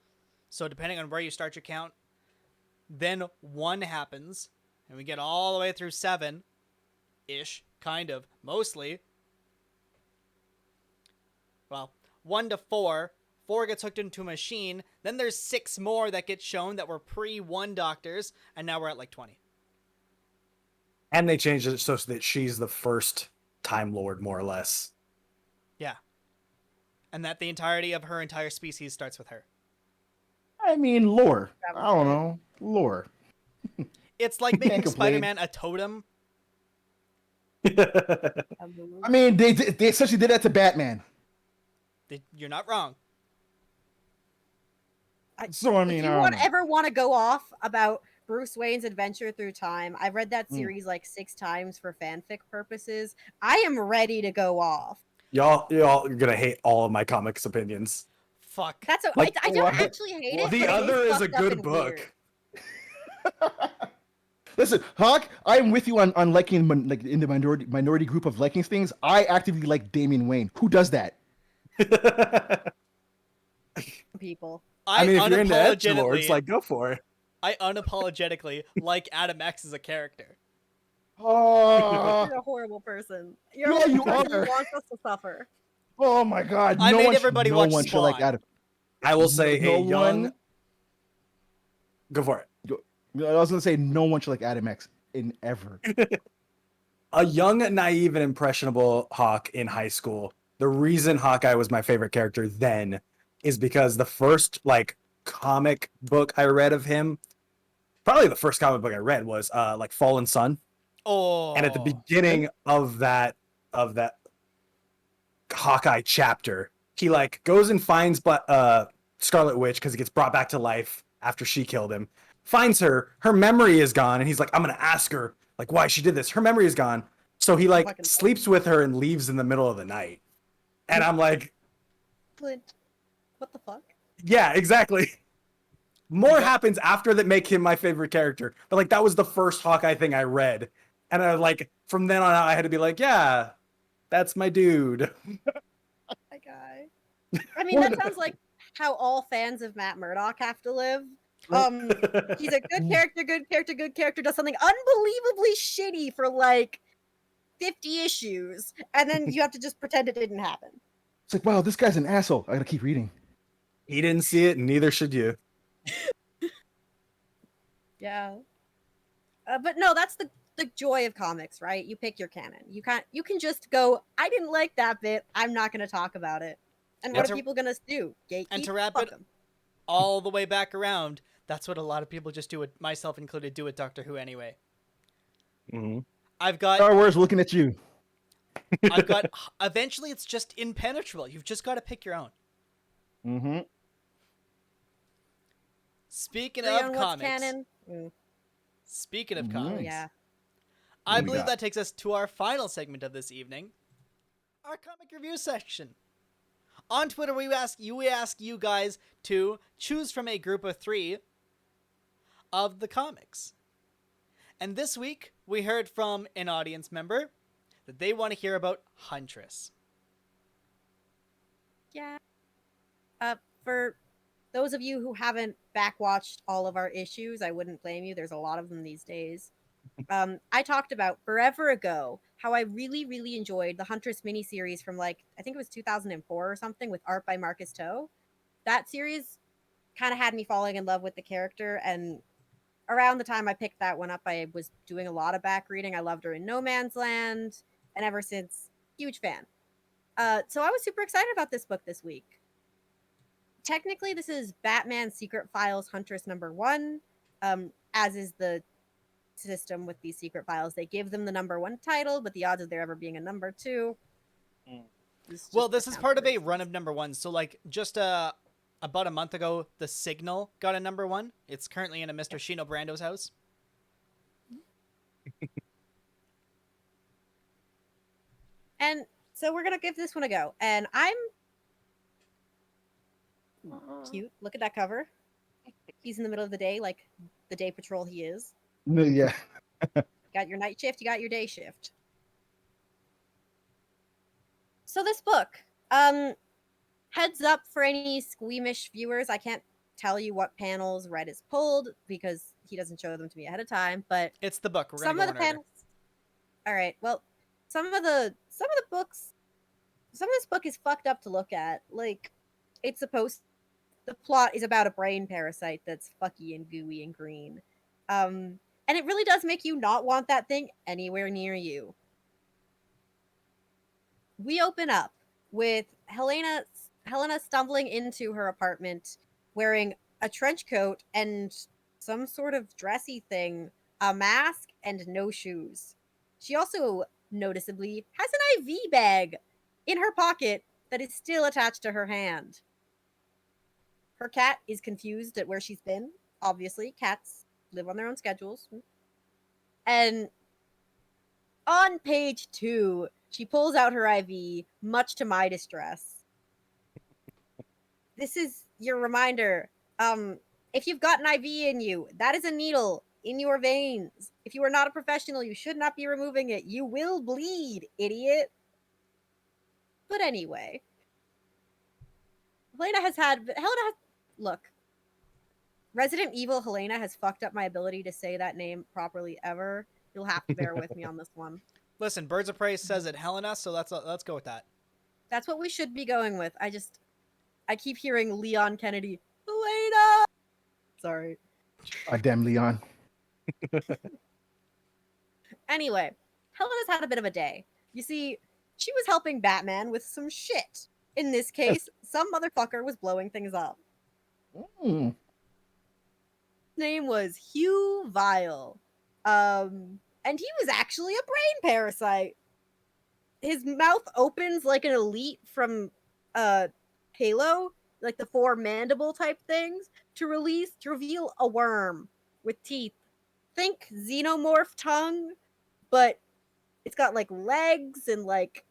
So depending on where you start your count, then 1 happens and we get all the way through 7-ish, kind of, mostly. Well, 1 to 4. 4 gets hooked into a machine. Then there's 6 more that get shown that were pre-1 Doctors, and now we're at like 20. And they changed it so that she's the first Time Lord, more or less. Yeah. And that the entirety of her entire species starts with her. I mean, lore. That I was don't good. know. Lore. It's like Can't making complain. Spider-Man a totem. I mean, they essentially did that to Batman. You're not wrong. So I If mean, you I don't know. ever want to go off about Bruce Wayne's adventure through time, I've read that Mm. series like 6 times for fanfic purposes. I am ready to go off. y'all are gonna hate all of my comics opinions. Fuck. That's a, Like, I don't what? actually hate it. The but it other is a fucked up good and book. weird. Listen, Hawk, I'm with you on liking like in the minority group of liking things. I actively like Damian Wayne. Who does that? People. I mean, if you're into edgelords, unapologetically, like, go for it. I unapologetically like Adam X as a character. Oh, You're a horrible person. You're yeah, a you horrible person are. who wants us to suffer. Oh my God! I No made one, everybody no watch one should like Spawn. Adam. I will say No a young. one- Go for it. I was gonna say no one should like Adam X in ever. A young, naive, and impressionable Hawk in high school. The reason Hawkeye was my favorite character then is because the first like comic book I read of him, probably the first comic book I read was like Fallen Sun. Oh. And at the beginning of that Hawkeye chapter, he like goes and finds Scarlet Witch because he gets brought back to life after she killed him. Finds her memory is gone, and he's like, I'm gonna ask her like why she did this. Her memory is gone. So he like Fucking- sleeps with her and leaves in the middle of the night. And I'm like, Clint, what the fuck? yeah, exactly. More happens after that make him my favorite character. But like that was the first Hawkeye thing I read. And I like from then on out I had to be like, yeah, that's my dude. My guy. I mean, that sounds like how all fans of Matt Murdock have to live. He's a good character, does something unbelievably shitty for like 50 issues, and then you have to just pretend it didn't happen. It's like, wow, this guy's an asshole. I gotta keep reading. He didn't see it, and neither should you. Yeah. But no, that's the joy of comics, right? You pick your canon. You can just go, I didn't like that bit. I'm not going to talk about it. And what Yeah. are people going to do? Gatekeep? And to wrap Fuck it 'em. all the way back around, that's what a lot of people just do it, myself included, do with Doctor Who anyway. Mm-hmm. I've got Star Wars looking at you. eventually it's just impenetrable. You've just got to pick your own. Mm-hmm. Speaking Agree of on what's comics, canon? speaking of Mhm. comics, Yeah. I What do we believe got? that takes us to our final segment of this evening, our comic review section. On Twitter, we ask you guys to choose from a group of 3 of the comics. And this week, we heard from an audience member that they want to hear about Huntress. Yeah. For those of you who haven't backwatched all of our issues, I wouldn't blame you. There's a lot of them these days. I talked about forever ago how I really, really enjoyed the Huntress miniseries from like, I think it was 2004 or something, with art by Marcus Toe. That series kind of had me falling in love with the character, and around the time I picked that one up, I was doing a lot of back reading. I loved her in No Man's Land, and ever since, huge fan. So I was super excited about this book this week. Technically, this is Batman Secret Files Huntress #1, as is the system with these secret files. They give them the #1 title, but the odds of there ever being a #2. Well, this is part of a run of #1s. So, like, just about a month ago, The Signal got a #1. It's currently in a Mr. Shino Brando's house. And so we're gonna give this one a go. And I'm cute. Look at that cover. He's in the middle of the day, like the day patrol he is. Yeah. You got your night shift, you got your day shift. So this book, heads up for any squeamish viewers, I can't tell you what panels Red is pulled because he doesn't show them to me ahead of time, but It's the book. We're some gonna of go the in order. panels. All right. Well, some of the books, some of this book is fucked up to look at. Like, it's supposed. The plot is about a brain parasite that's fucky and gooey and green, and it really does make you not want that thing anywhere near you. We open up with Helena stumbling into her apartment wearing a trench coat and some sort of dressy thing, a mask, and no shoes. She also noticeably has an IV bag in her pocket that is still attached to her hand. Her cat is confused at where she's been. Obviously, cats live on their own schedules. And on page 2, she pulls out her IV, much to my distress. This is your reminder. If you've got an IV in you, that is a needle in your veins. If you are not a professional, you should not be removing it. You will bleed, idiot. But anyway, look, Resident Evil Helena has fucked up my ability to say that name properly ever. You'll have to bear with me on this one. Listen, Birds of Prey says it Helena, so let's go with that. That's what we should be going with. I keep hearing Leon Kennedy. Helena! Sorry. Damn Leon. Anyway, Helena's had a bit of a day. You see, she was helping Batman with some shit. In this case, some motherfucker was blowing things up. Mm. His name was Hugh Vile. And he was actually a brain parasite. His mouth opens like an elite from Halo, like the 4 mandible type things, to reveal a worm with teeth. Think xenomorph tongue, but it's got like legs and like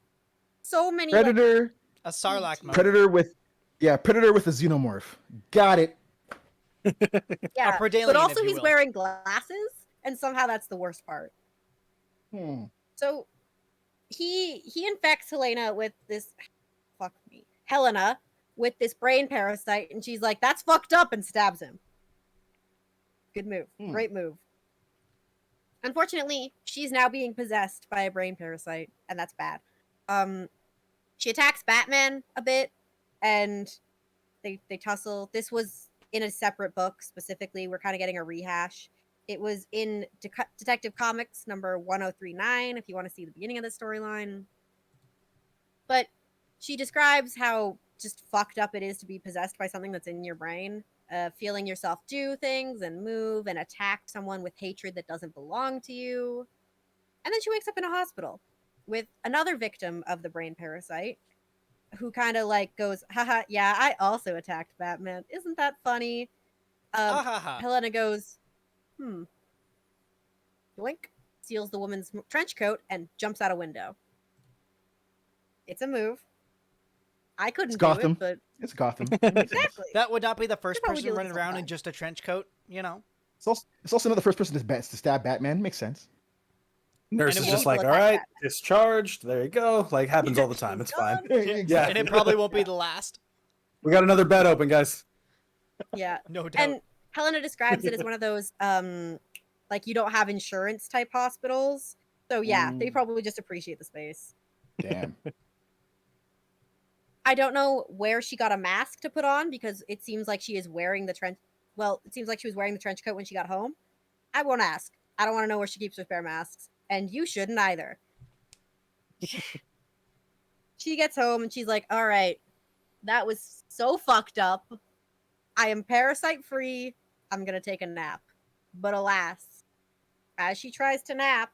so many Predator. A Sarlacc mode. Predator with a xenomorph. Got it. yeah, a Predalien, but also if you he's will. wearing glasses, and somehow that's the worst part. So he infects Helena with this Helena with this brain parasite, and she's like, "That's fucked up," and stabs him. Good move. Great move. Unfortunately, she's now being possessed by a brain parasite, and that's bad. She attacks Batman a bit, and they tussle. This was in a separate book specifically. We're kind of getting a rehash. It was in Detective Comics number 1039, if you want to see the beginning of the storyline. But she describes how just fucked up it is to be possessed by something that's in your brain. Feeling yourself do things and move and attack someone with hatred that doesn't belong to you. And then she wakes up in a hospital with another victim of the brain parasite who kind of like goes, haha, yeah, I also attacked Batman. Isn't that funny? Helena goes, Yoink, steals the woman's trench coat and jumps out a window. It's a move. I couldn't do it, but it's Gotham. exactly. That would not be the first You'd probably person do running this around sometime. in just a trench coat, you know. It's also not the first person to stab Batman. Makes sense. Nurse And is it just won't like, feel all right, attacked. discharged. There you go. Like, happens all the time. It's fine. Yeah. And it probably won't be the last. We got another bed open, guys. Yeah. No doubt. And Helena describes it as one of those, like you don't have insurance type hospitals. So yeah, they probably just appreciate the space. Damn. I don't know where she got a mask to put on because it seems like she is wearing the trench. Well, it seems like she was wearing the trench coat when she got home. I won't ask. I don't want to know where she keeps her spare masks, and you shouldn't either. She gets home and she's like, "All right, that was so fucked up. I am parasite free. I'm gonna take a nap." But alas, as she tries to nap,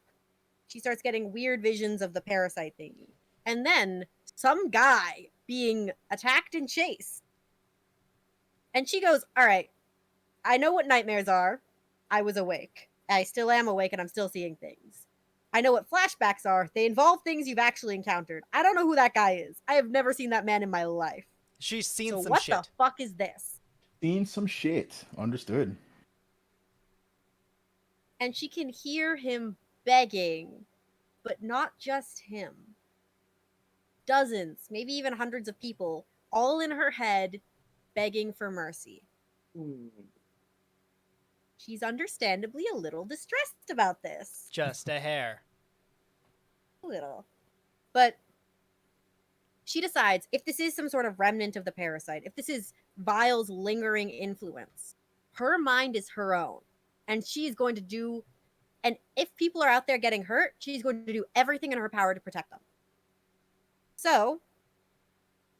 she starts getting weird visions of the parasite thingy, and then some guy being attacked and chased. And she goes, all right, I know what nightmares are. I was awake. I still am awake and I'm still seeing things. I know what flashbacks are. They involve things you've actually encountered. I don't know who that guy is. I have never seen that man in my life. She's seen So some what shit. the fuck is this? Seen some shit. Understood. And she can hear him begging, but not just him. Dozens, maybe even hundreds of people, all in her head, begging for mercy. She's understandably a little distressed about this. Just a hair. A little. But she decides if this is some sort of remnant of the parasite, if this is Vile's lingering influence, her mind is her own. And she's going to do, and if people are out there getting hurt, she's going to do everything in her power to protect them. So,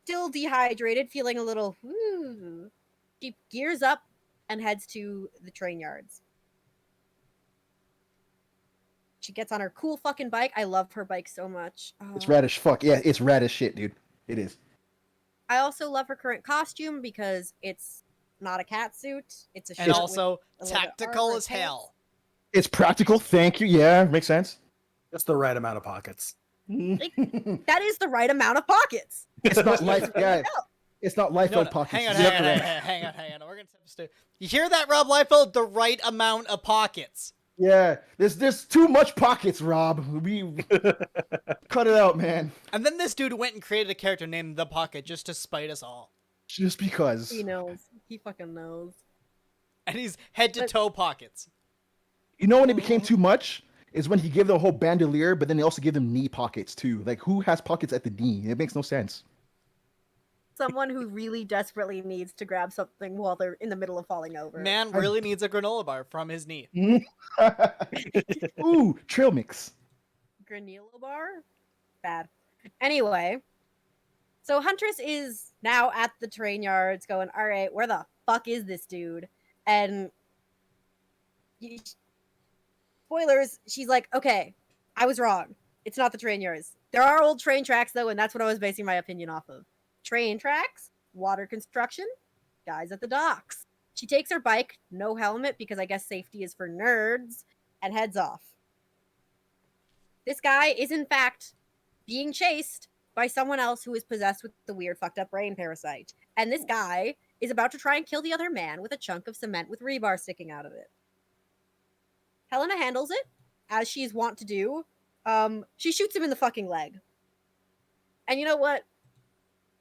still dehydrated, feeling a little, she gears up and heads to the train yards. She gets on her cool fucking bike. I love her bike so much. It's rad as fuck. Yeah, it's rad as shit, dude. It is. I also love her current costume because it's not a cat suit. It's a shirt And also with a little bit of tactical armor as and pants. hell. It's practical. Thank you. Yeah, makes sense. Just the right amount of pockets. That is the right amount of pockets. It's not life. Yeah, it's not Liefeld pockets. Hang on, You're hang on, correct. hang on, hang on. We're gonna You hear that, Rob Liefeld? The right amount of pockets. Yeah, there's too much pockets, Rob. We cut it out, man. And then this dude went and created a character named The Pocket just to spite us all. Just because. He knows. He fucking knows. And he's head to But- toe pockets. You know when it became too much is when he gave them a whole bandolier, but then they also gave them knee pockets too. Like who has pockets at the knee? It makes no sense. Someone who really desperately needs to grab something while they're in the middle of falling over. Man really needs a granola bar from his knee. Ooh, trail mix. Granola bar? Bad. Anyway, so Huntress is now at the train yards going, all right, where the fuck is this dude? And spoilers, she's like, okay, I was wrong. It's not the train yards. There are old train tracks, though, and that's what I was basing my opinion off of. Train tracks, water construction, guys at the docks. She takes her bike, no helmet, because I guess safety is for nerds, and heads off. This guy is, in fact, being chased by someone else who is possessed with the weird fucked up brain parasite. And this guy is about to try and kill the other man with a chunk of cement with rebar sticking out of it. Helena handles it, as she's wont to do. She shoots him in the fucking leg. And you know what?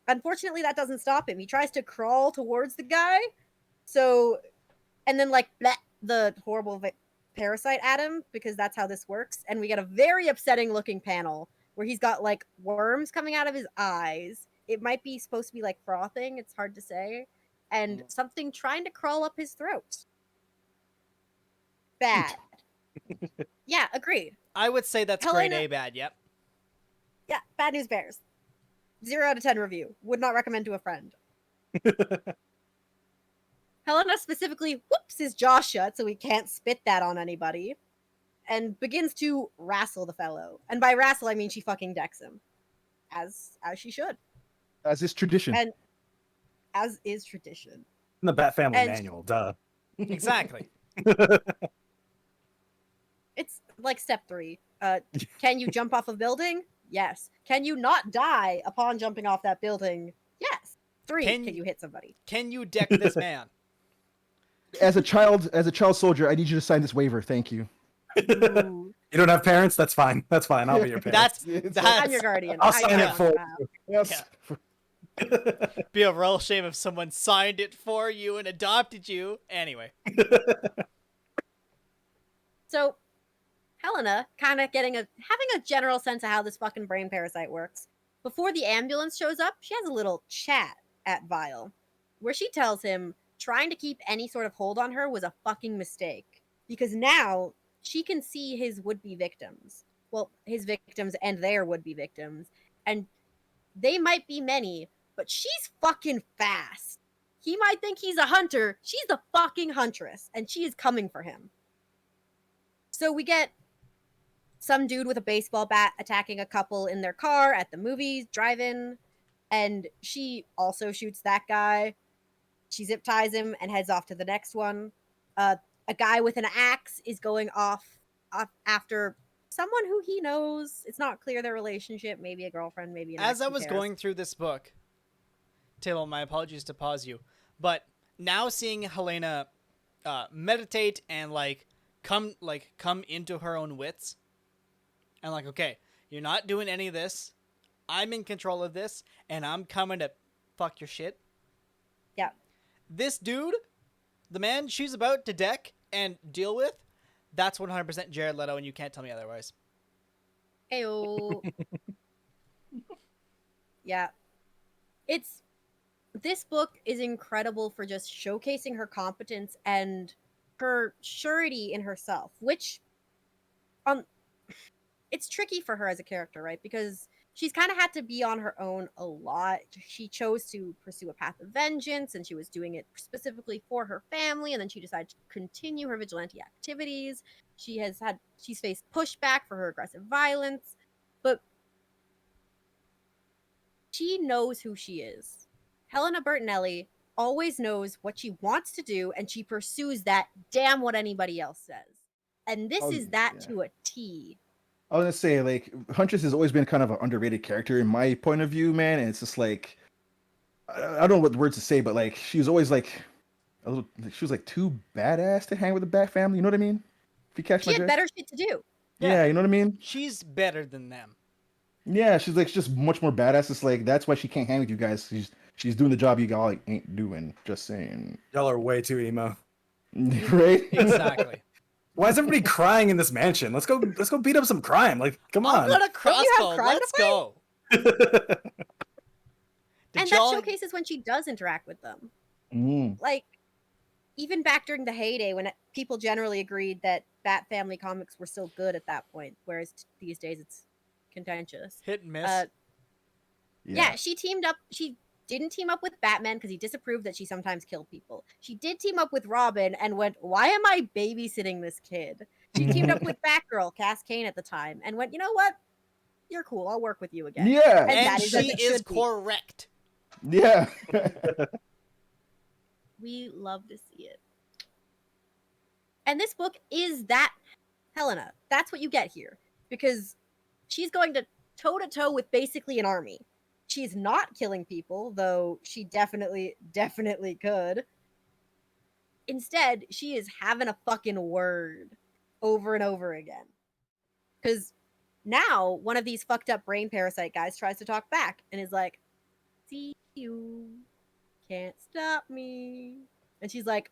Unfortunately, that doesn't stop him. He tries to crawl towards the guy. So, and then like, bleh, the horrible parasite at him, because that's how this works. And we get a very upsetting looking panel where he's got like worms coming out of his eyes. It might be supposed to be like frothing. It's hard to say. And something trying to crawl up his throat. Bad. Yeah, agreed. I would say that's grade A bad, yep. Yeah, bad news bears. 0 out of 10 review. Would not recommend to a friend. Helena specifically whoops his jaw shut so he can't spit that on anybody. And begins to wrestle the fellow. And by wrestle, I mean she fucking decks him. As she should. As is tradition. And as is tradition. In the Bat Family And- manual, duh. Exactly. It's like step 3. Can you jump off a building? Yes. Can you not die upon jumping off that building? Yes. 3. Can you hit somebody? Can you deck this man? As a child soldier, I need you to sign this waiver. Thank you. Ooh. You don't have parents? That's fine. That's fine. I'll be your parent. It's- I'm your guardian. I'll sign it for you. Yes. Be a real shame if someone signed it for you and adopted you. Anyway. So, Helena, kind of having a general sense of how this fucking brain parasite works. Before the ambulance shows up, she has a little chat at Vile, where she tells him trying to keep any sort of hold on her was a fucking mistake. Because now she can see his would-be victims. Well, his victims and their would-be victims. And they might be many, but she's fucking fast. He might think he's a hunter. She's the fucking huntress, and she is coming for him. So we get some dude with a baseball bat attacking a couple in their car at the movies, drive-in, and she also shoots that guy. She zip ties him and heads off to the next one. A guy with an axe is going off after someone who he knows. It's not clear their relationship. Maybe a girlfriend, maybe an ex, As I who was cares? going through this book, Taylor, my apologies to pause you, but now seeing Helena meditate and come into her own wits, and okay, you're not doing any of this. I'm in control of this, and I'm coming to fuck your shit. Yeah. This dude, the man she's about to deck and deal with, that's 100% Jared Leto, and you can't tell me otherwise. Ayo. Yeah. This book is incredible for just showcasing her competence and her surety in herself, which it's tricky for her as a character, right? Because she's kind of had to be on her own a lot. She chose to pursue a path of vengeance, and she was doing it specifically for her family, and then she decided to continue her vigilante activities. She's faced pushback for her aggressive violence, but she knows who she is. Helena Bertinelli always knows what she wants to do, and she pursues that, damn what anybody else says. And this is that to a T. I was gonna say, like, Huntress has always been kind of an underrated character in my point of view, man. And it's just like, I don't know what words to say, but like, she was always like, she was like too badass to hang with the Bat family. You know what I mean? If you catch my She had drift. better shit to do. Yeah, you know what I mean? She's better than them. Yeah, she's like just much more badass. It's like that's why she can't hang with you guys. She's doing the job you all like, ain't doing. Just saying. Y'all are way too emo. Right? Exactly. Why is everybody crying in this mansion? Let's go beat up some crime. Like, come I'm on. gonna crossbow. crime to Let's go. And that showcases when she does interact with them. Like, even back during the heyday when people generally agreed that Bat Family comics were still good at that point, whereas these days it's contentious. Hit and miss. Yeah, she teamed up. She didn't team up with Batman because he disapproved that she sometimes killed people. She did team up with Robin and went, why am I babysitting this kid? She teamed up with Batgirl, Cass Kane at the time, and went, you know what? You're cool. I'll work with you again. Yeah. And that she as it is should be. correct. Yeah. We love to see it. And this book is that Helena. That's what you get here. Because she's going to toe-to-toe with basically an army. She's not killing people, though she definitely could. Instead, she is having a fucking word over and over again. Because now, one of these fucked up brain parasite guys tries to talk back and is like, see you, can't stop me. And she's like,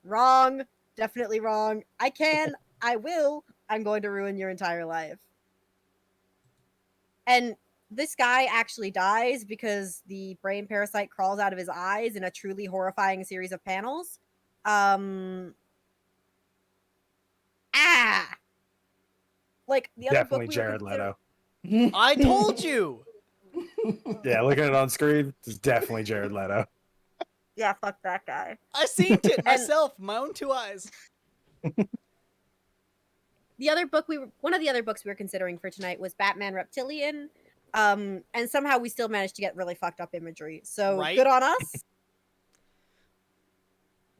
wrong, definitely wrong. I can, I will, I'm going to ruin your entire life. And this guy actually dies because the brain parasite crawls out of his eyes in a truly horrifying series of panels. Like the other Definitely book Jared Leto. I told you. Yeah, looking at it on screen, it's definitely Jared Leto. Yeah, fuck that guy. I seen it myself, my own two eyes. One of the other books we were considering for tonight was Batman Reptilian. And somehow we still managed to get really fucked up imagery. So Right? good on us.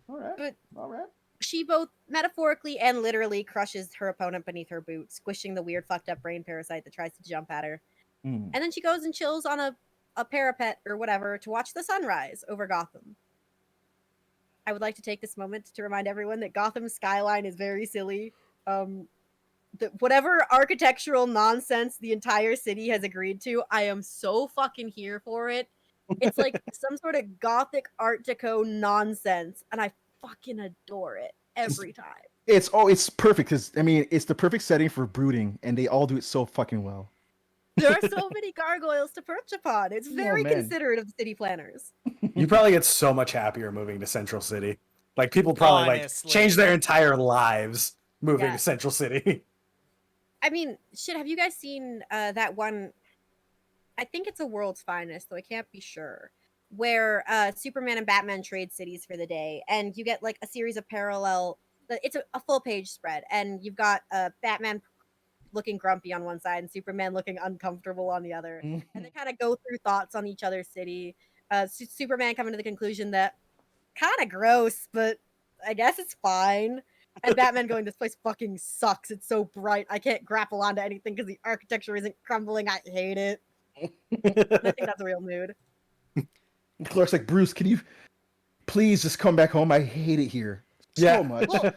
All right. But All right. she both metaphorically and literally crushes her opponent beneath her boot, squishing the weird fucked up brain parasite that tries to jump at her. And then she goes and chills on a parapet or whatever to watch the sunrise over Gotham. I would like to take this moment to remind everyone that Gotham's skyline is very silly. Whatever architectural nonsense the entire city has agreed to, I am so fucking here for it. It's like some sort of gothic art deco nonsense, and I fucking adore it every time. It's perfect because I mean it's the perfect setting for brooding, and they all do it so fucking well. There are so many gargoyles to perch upon. It's very man. considerate of the city planners. You probably get so much happier moving to Central City. Like people probably Honestly. like change their entire lives moving Yeah. to Central City. I mean, shit, have you guys seen that one? I think it's a World's Finest, though I can't be sure. Where Superman and Batman trade cities for the day, and you get like a series of parallel. It's a full page spread, and you've got Batman looking grumpy on one side and Superman looking uncomfortable on the other, and they kind of go through thoughts on each other's city. Superman coming to the conclusion that kind of gross, but I guess it's fine. And Batman going, this place fucking sucks. It's so bright. I can't grapple onto anything because the architecture isn't crumbling. I hate it. And I think that's a real mood. Clark's like, Bruce, can you please just come back home? I hate it here so much. Well,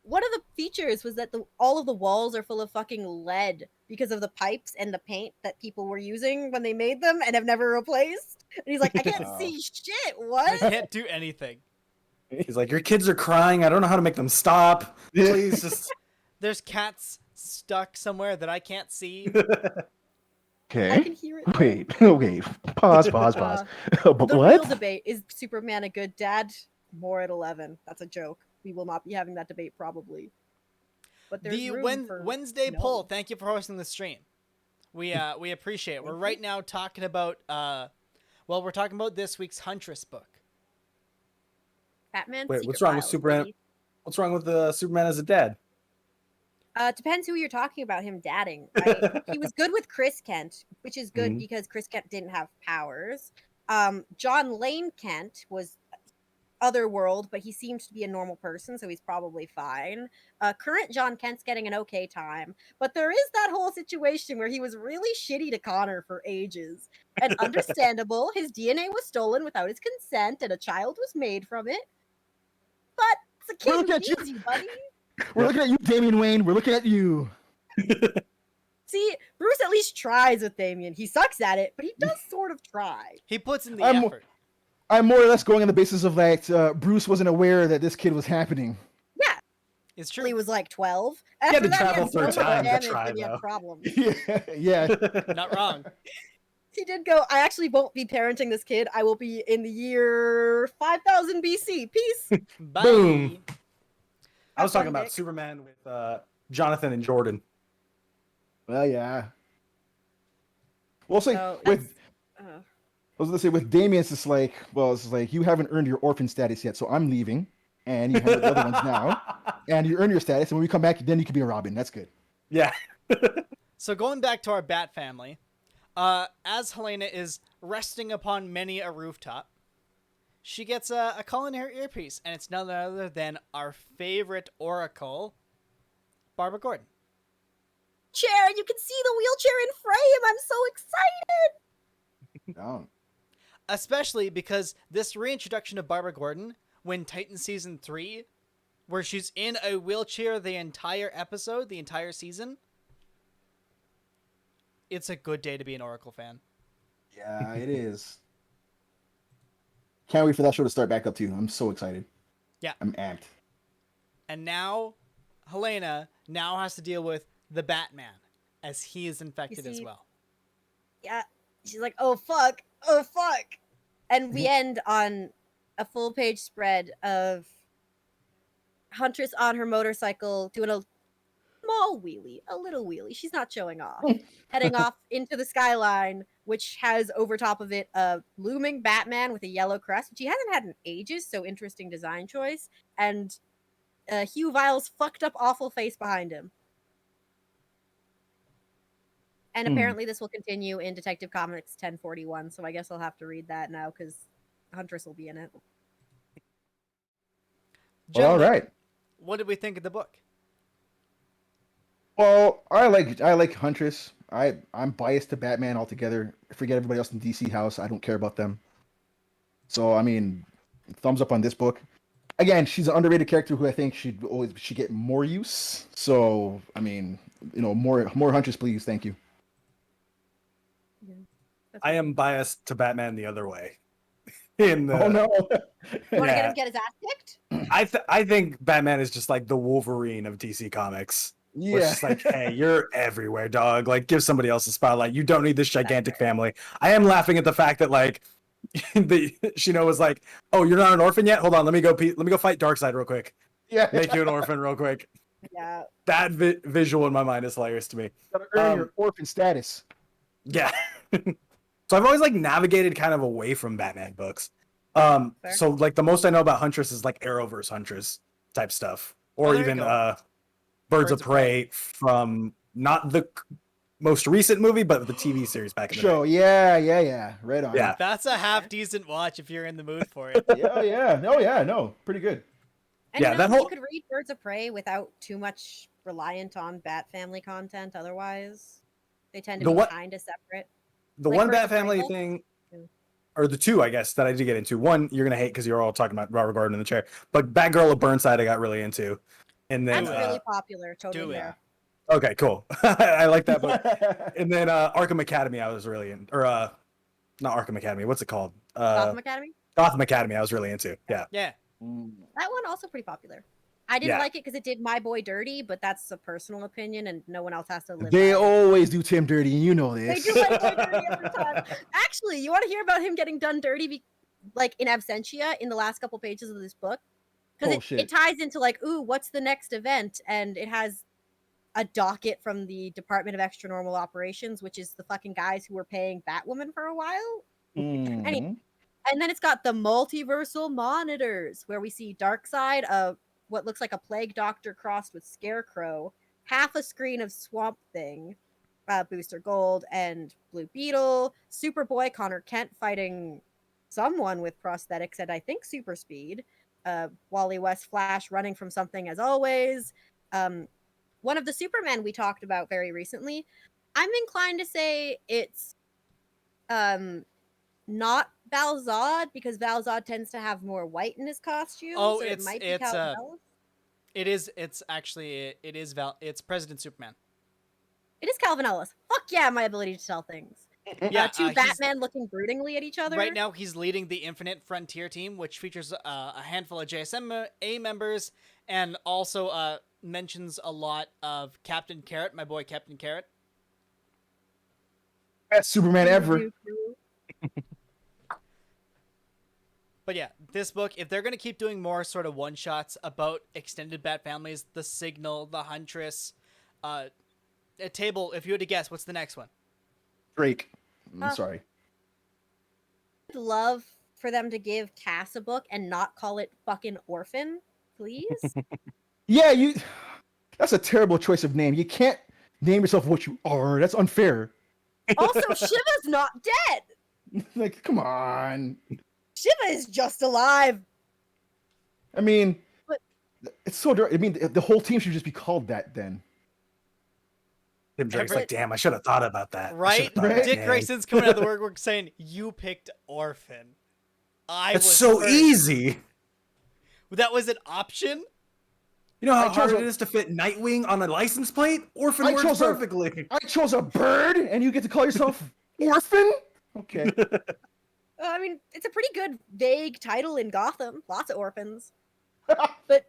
one of the features was that all of the walls are full of fucking lead because of the pipes and the paint that people were using when they made them and have never replaced. And he's like, I can't see shit. I What? can't do anything. He's like, your kids are crying. I don't know how to make them stop. Please just. There's cats stuck somewhere that I can't see. I Okay. can hear it. Wait. Okay. Pause. But The real what? debate is Superman a good dad? More at 11. That's a joke. We will not be having that debate probably. but there's The room for Wednesday no. poll. Thank you for hosting the stream. We appreciate it. We're right now talking about we're talking about this week's Huntress book. Batman. Wait, Secret what's wrong with Files, Superman? baby. What's wrong with Superman as a dad? Depends who you're talking about him dadding, right? He was good with Chris Kent, which is good because Chris Kent didn't have powers. John Lane Kent was otherworld, but he seems to be a normal person, so he's probably fine. Current John Kent's getting an okay time, but there is that whole situation where he was really shitty to Connor for ages. And understandable, his DNA was stolen without his consent, and a child was made from it. But it's a kid Look who at you. needs you, buddy. We're looking at you, Damian Wayne. We're looking at you. See, Bruce at least tries with Damien. He sucks at it, but he does sort of try. He puts in the I'm- effort. I'm more or less going on the basis of that Bruce wasn't aware that this kid was happening. Yeah, It's he true. was like 12. had After to that, travel had through so much time to damage try, that he had though. problems. Yeah. Not wrong. He did go, I actually won't be parenting this kid. I will be in the year 5000 BC. Peace. Bye. Boom. I was Have talking fun, about Dick. Superman with Jonathan and Jordan. Well, yeah. We'll say So, with uh, I was gonna say with Damien, it's like you haven't earned your orphan status yet, so I'm leaving, and you handle the other ones now, and you earn your status, and when we come back, then you can be a Robin. That's good. Yeah. So going back to our Bat family, as Helena is resting upon many a rooftop, she gets a call in her earpiece, and it's none other than our favorite Oracle, Barbara Gordon. chair, you can see the wheelchair in frame. I'm so excited. Oh. Especially because this reintroduction of Barbara Gordon, when Titan Season 3, where she's in a wheelchair the entire episode, the entire season, it's a good day to be an Oracle fan. Yeah, it is. Can't wait for that show to start back up too. I'm so excited. Yeah. I'm amped. And now, Helena now has to deal with the Batman, as he is infected as see- well. Yeah. She's like, oh fuck. And we end on a full page spread of Huntress on her motorcycle doing a small wheelie, a little wheelie. She's not showing off. Heading off into the skyline, which has over top of it a looming Batman with a yellow crest, which he hasn't had in ages, so interesting design choice. And Hugh Vile's fucked up awful face behind him. And apparently this will continue in Detective Comics 1041, so I guess I'll have to read that now because Huntress will be in it. Well, all Gentlemen, right. what did we think of the book? Well, I like Huntress. I'm biased to Batman altogether. Forget everybody else in DC House. I don't care about them. So I mean, thumbs up on this book. Again, she's an underrated character who I think should get more use. So I mean, more Huntress, please. Thank you. I am biased to Batman the other way. In the, Oh no. You want to Yeah. get his ass kicked? I think Batman is just like the Wolverine of DC Comics. Where it's just like, hey, you're everywhere, dog. Like, give somebody else a spotlight. You don't need this gigantic family. I am laughing at the fact that like, Shino was like, "Oh, you're not an orphan yet? Hold on, let me go fight Darkseid real quick. Yeah. Make you an orphan real quick." Yeah. That visual in my mind is hilarious to me. Gotta earn your orphan status. Yeah. So I've always like navigated kind of away from Batman books. Fair. So like the most I know about Huntress is like Arrowverse Huntress type stuff, or Oh, there you even go. Birds of Prey from not the most recent movie, but the TV series back in the Show. day. Yeah. Right on. Yeah. That's a half decent watch if you're in the mood for it. Yeah. No. Pretty good. And Yeah, that you whole- could read Birds of Prey without too much reliant on Bat Family content otherwise. They tend to The be what- kind of separate. The Like one Birds Bat of Prey Family book? thing, Yeah. or the two, I guess, that I did get into. One, you're gonna hate because you're all talking about Robert Gordon in the chair. But Batgirl of Burnside, I got really into. And then, That's really popular. Totally. do it. fair. okay, cool. I like that book. And then Arkham Academy, I was really in, or not Arkham Academy. What's it called? Gotham Academy? Gotham Academy. I was really into. Yeah. Yeah. That one also pretty popular. I didn't Yeah. like it because it did My Boy dirty, but that's a personal opinion, and no one else has to live. They by it. always do Tim dirty, and you know They this. do My Boy dirty every time. Actually, you want to hear about him getting done dirty, like in absentia, in the last couple pages of this book, because Oh, shit. it ties into like, ooh, what's the next event, and it has a docket from the Department of Extra Normal Operations, which is the fucking guys who were paying Batwoman for a while. Mhm. And then it's got the multiversal monitors, where we see Darkseid, what looks like a Plague Doctor crossed with Scarecrow, half a screen of Swamp Thing, Booster Gold, and Blue Beetle, Superboy, Connor Kent fighting someone with prosthetics and I think super speed, Wally West Flash running from something as always, one of the Supermen we talked about very recently. I'm inclined to say it's not Val-Zod, because Val-Zod tends to have more white in his costume. Oh, so it might be Calvin Ellis. It's President Superman. It is Calvin Ellis. Fuck yeah, my ability to tell things. Yeah, Two Batman looking broodingly at each other. Right now, he's leading the Infinite Frontier team, which features a handful of JSMA members, and also mentions a lot of Captain Carrot, my boy Captain Carrot. Best Superman ever. But yeah, this book, if they're going to keep doing more sort of one-shots about extended Bat families, the Signal, the Huntress, a table, if you had to guess, what's the next one? Drake. I'm sorry. I'd love for them to give Cass a book and not call it fucking Orphan, please. Yeah, that's a terrible choice of name. You can't name yourself what you are. That's unfair. Also, Shiva's not dead. Like, come on. Shiva is just alive. I mean, But- it's so dirty. I mean, the whole team should just be called that then. Tim Drake's like, damn, I should have thought about that. Right? Right? Dick Grayson's coming out of the work saying, you picked Orphan. It's so first. easy. That was an option? You know how I hard chose it is to fit Nightwing on a license plate? Orphan I works chose perfectly. I chose a bird, and you get to call yourself Orphan? Okay. I mean, it's a pretty good vague title in Gotham. Lots of orphans. But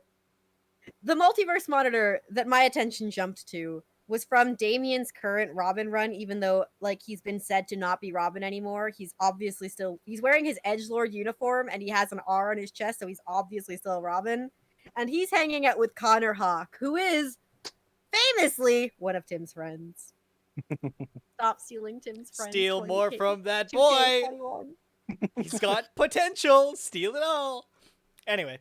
the multiverse monitor that my attention jumped to was from Damien's current Robin run, even though like he's been said to not be Robin anymore. He's obviously he's wearing his edgelord uniform and he has an R on his chest, so he's obviously still Robin. And he's hanging out with Connor Hawke, who is famously one of Tim's friends. Stop stealing Tim's friends. Steal more 20K from that 2K boy. 21. He's got potential. Steal it all. Anyway.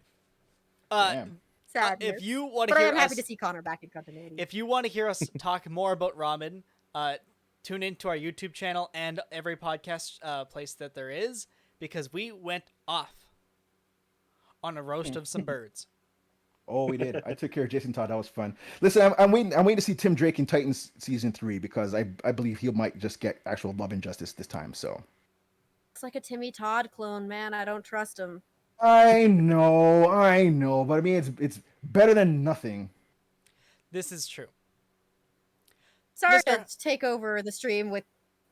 Damn. Sadness. If you want to But I hear am happy us, to see Connor back in continuity. if you want to hear us talk more about Ramen, tune into our YouTube channel and every podcast place that there is, because we went off on a roast of some birds. Oh, we did. I took care of Jason Todd. That was fun. Listen, I'm waiting to see Tim Drake in Titans season 3 because I believe he might just get actual love and justice this time. So Looks like a Timmy Todd clone, man. I don't trust him. I know, but I mean it's better than nothing. This is true. Sorry Mr. to take over the stream with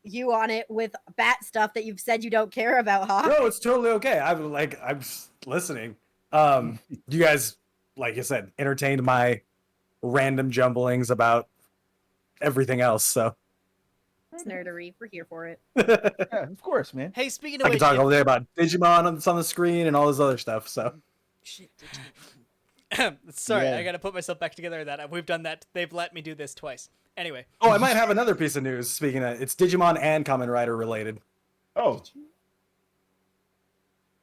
you on it with bat stuff that you've said you don't care about, Hawk. No, it's totally okay. I'm just listening. You guys, like I said, entertained my random jumblings about everything else. So It's nerdery. We're here for it. Yeah, of course, man. Hey, speaking of I can which, talk all day about Digimon that's on the screen and all this other stuff. So Shit, sorry, Yeah. I gotta put myself back together. That we've done that. They've let me do this twice. Anyway, I might have another piece of news. Speaking of, it's Digimon and Kamen Rider related. Oh,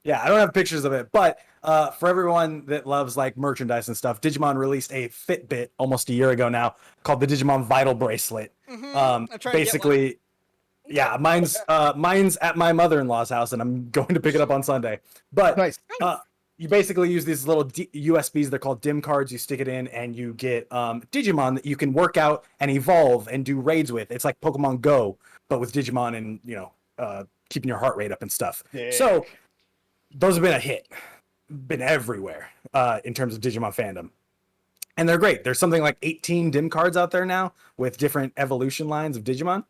Yeah, I don't have pictures of it, but for everyone that loves like merchandise and stuff, Digimon released a Fitbit almost a year ago now called the Digimon Vital Bracelet. I'm trying to get Basically, yeah, mine's at my mother-in-law's house, and I'm going to pick it up on Sunday. But nice. you basically use these little USBs. They're called DIM cards. You stick it in, and you get Digimon that you can work out and evolve and do raids with. It's like Pokemon Go, but with Digimon and keeping your heart rate up and stuff. Yeah. So those have been a hit, been everywhere in terms of Digimon fandom. And they're great. There's something like 18 DIM cards out there now with different evolution lines of Digimon.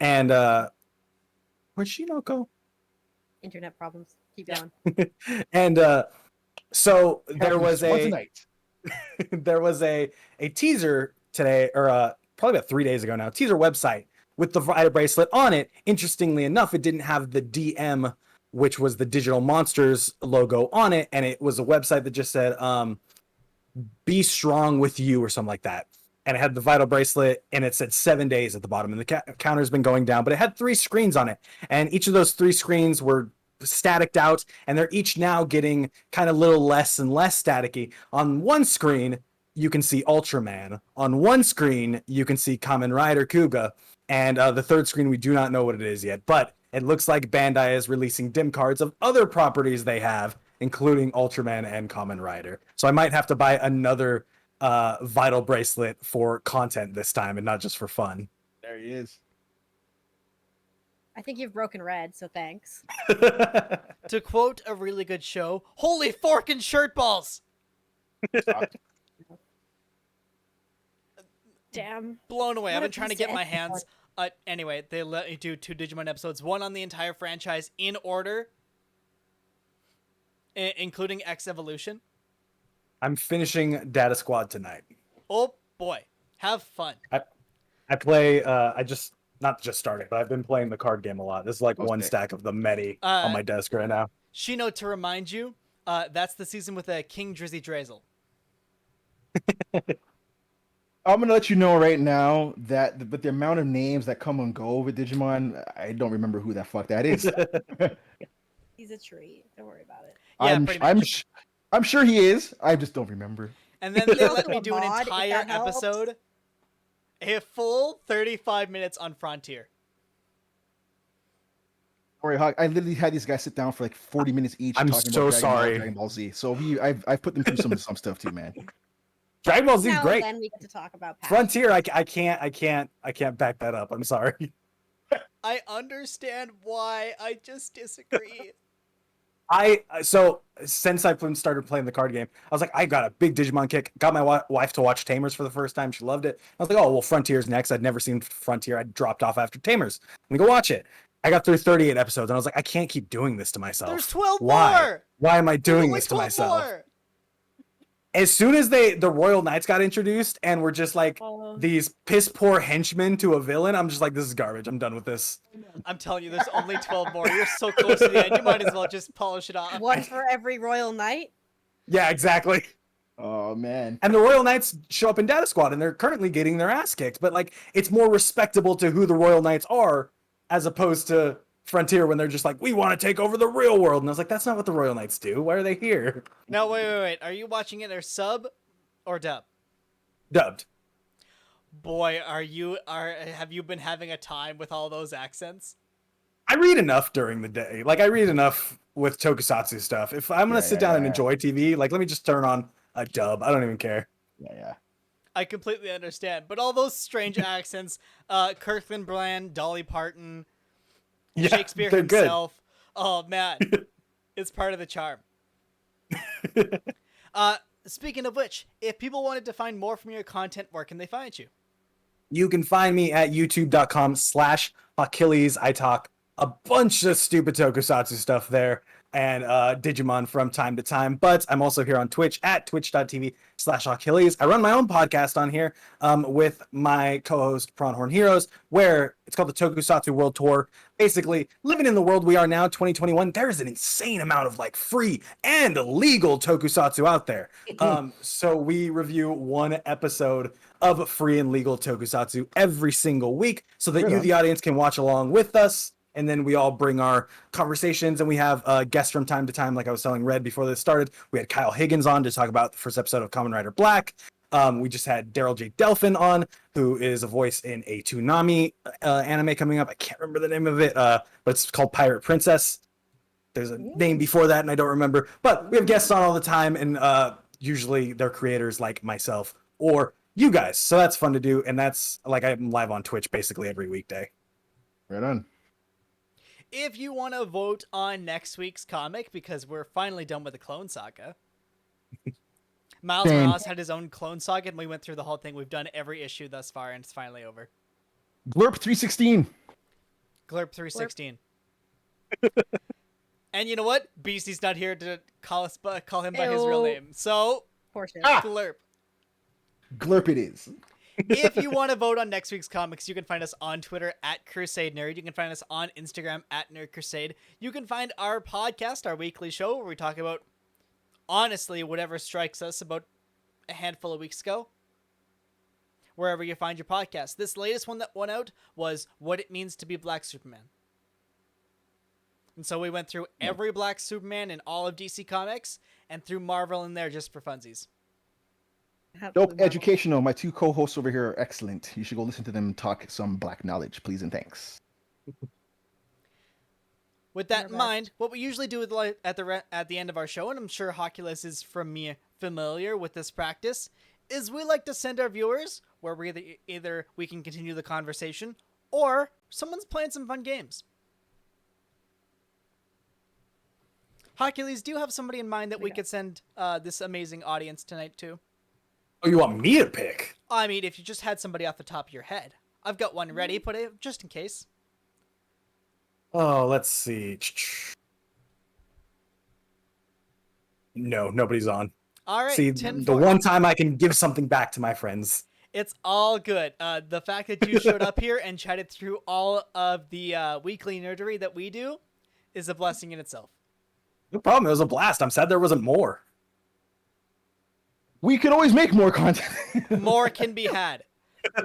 And where'd Shino go? Internet problems. Keep going. And so there was Once a a night. there was a teaser today, or probably about 3 days ago now, teaser website with the Vital Bracelet on it. Interestingly enough, it didn't have the DM, which was the Digital Monsters logo on it, and it was a website that just said "Be strong with you" or something like that. and it had the vital bracelet, and it said 7 days at the bottom, and the counter's been going down, but it had 3 screens on it, and each of those 3 screens were staticked out, and they're each now getting kind of little less and less staticky. On one screen, you can see Ultraman. On one screen, you can see Kamen Rider Kuga, and the third screen, we do not know what it is yet, but it looks like Bandai is releasing dim cards of other properties they have, including Ultraman and Kamen Rider. So I might have to buy another vital bracelet for content this time and not just for fun. There he is. I think you've broken red, so thanks. To quote a really good show, holy fork and shirt balls! Damn. Blown away. I've What a been trying to piece of get my hands. Anyway, they let you do 2 Digimon episodes, one on the entire franchise in order, including X Evolution. I'm finishing Data Squad tonight. Oh boy, have fun. I play, I just, not just started, but I've been playing the card game a lot. This is like one Okay. stack of the many on my desk right now. Shino, to remind you, that's the season with King Drizzy Drazel. I'm gonna let you know right now that with the amount of names that come and go with Digimon, I don't remember who the fuck that is. He's a tree. Don't worry about it. Yeah, pretty much. I'm sure he is. I just don't remember. And then they let Also me a do an mod, if entire that helps. episode, a full 35 minutes on Frontier. Sorry, Hawk. I literally had these guys sit down for like 40 minutes each. I'm talking so about sorry. Dragon Ball Z. So I've put them through some stuff too, man. Dragon Ball Z is Now great. and then we get to talk about past. Frontier, I can't back that up. I'm sorry. I understand why. I just disagree. So since I started playing the card game, I was like, I got a big Digimon kick. Got my wife to watch Tamers for the first time. She loved it. I was like, oh well, Frontier's next. I'd never seen Frontier. I dropped off after Tamers. Let me go watch it. I got through 38 episodes, and I was like, I can't keep doing this to myself. There's 12 Why? more. Why am I There's doing only this to 12 myself? more. As soon as the Royal Knights got introduced and were just like these piss poor henchmen to a villain, I'm just like, this is garbage. I'm done with this. I'm telling you, there's only 12 more. You're so close to the end. You might as well just polish it off. One for every royal knight. Yeah, exactly. Oh man. And the Royal Knights show up in Data Squad, and they're currently getting their ass kicked. But like, it's more respectable to who the Royal Knights are, as opposed to Frontier when they're just like, we want to take over the real world. And I was like, that's not what the Royal Knights do. Why are they here? No, wait. Are you watching it or sub or dub? Dubbed. Boy, have you been having a time with all those accents? I read enough during the day. Like, I read enough with tokusatsu stuff. If I'm gonna sit down and enjoy TV, like, let me just turn on a dub. I don't even care. Yeah. I completely understand, but all those strange accents, Kirkland Brand, Dolly Parton, Yeah, Shakespeare they're himself. Oh man, it's part of the charm. Speaking of which, if people wanted to find more from your content, where can they find you? You can find me at youtube.com/Hawkilles. I talk a bunch of stupid tokusatsu stuff there and Digimon from time to time, but I'm also here on Twitch at twitch.tv/Hawkilles. I run my own podcast on here with my co-host Pronghorn Heroes, where it's called the Tokusatsu World Tour. Basically, living in the world we are now, 2021, there's an insane amount of like free and legal tokusatsu out there. So we review one episode of free and legal tokusatsu every single week so that you, the audience, can watch along with us. And then we all bring our conversations, and we have guests from time to time. Like I was telling Red before this started, we had Kyle Higgins on to talk about the first episode of Kamen Rider Black. We just had Daryl J. Delphin on, who is a voice in a Toonami anime coming up. I can't remember the name of it, but it's called Pirate Princess. There's a name before that, and I don't remember. But we have guests on all the time, and usually they're creators like myself or you guys. So that's fun to do, and that's like I'm live on Twitch basically every weekday. Right on. If you want to vote on next week's comic, because we're finally done with the Clone Saga. Miles Morales had his own Clone Saga, and we went through the whole thing. We've done every issue thus far, and it's finally over. Glurp 316. Glurp 316. And you know what? BC's not here to call him by his real name. So, Portion. Glurp. Glurp it is. If you want to vote on next week's comics, you can find us on Twitter at Crusade Nerd. You can find us on Instagram at Nerd Crusade. You can find our podcast, our weekly show, where we talk about, honestly, whatever strikes us about a handful of weeks ago. wherever you find your podcast. This latest one that went out was What It Means to Be Black Superman. And so we went through every Black Superman in all of DC Comics and threw Marvel in there just for funsies. Dope, educational. My 2 co-hosts over here are excellent. You should go listen to them talk some Black knowledge, please and thanks. With that in mind, what we usually do at the end of our show, and I'm sure Hawkilles is familiar with this practice, is we like to send our viewers where we either we can continue the conversation or someone's playing some fun games. Hawkilles, do you have somebody in mind that we could send this amazing audience tonight to? Oh, you want me to pick? I mean, if you just had somebody off the top of your head. I've got one ready, but just in case. Oh, let's see. No, nobody's on. All right. See, the one time I can give something back to my friends. It's all good. The fact that you showed up here and chatted through all of the weekly nerdery that we do is a blessing in itself. No problem. It was a blast. I'm sad there wasn't more. We could always make more content. More can be had.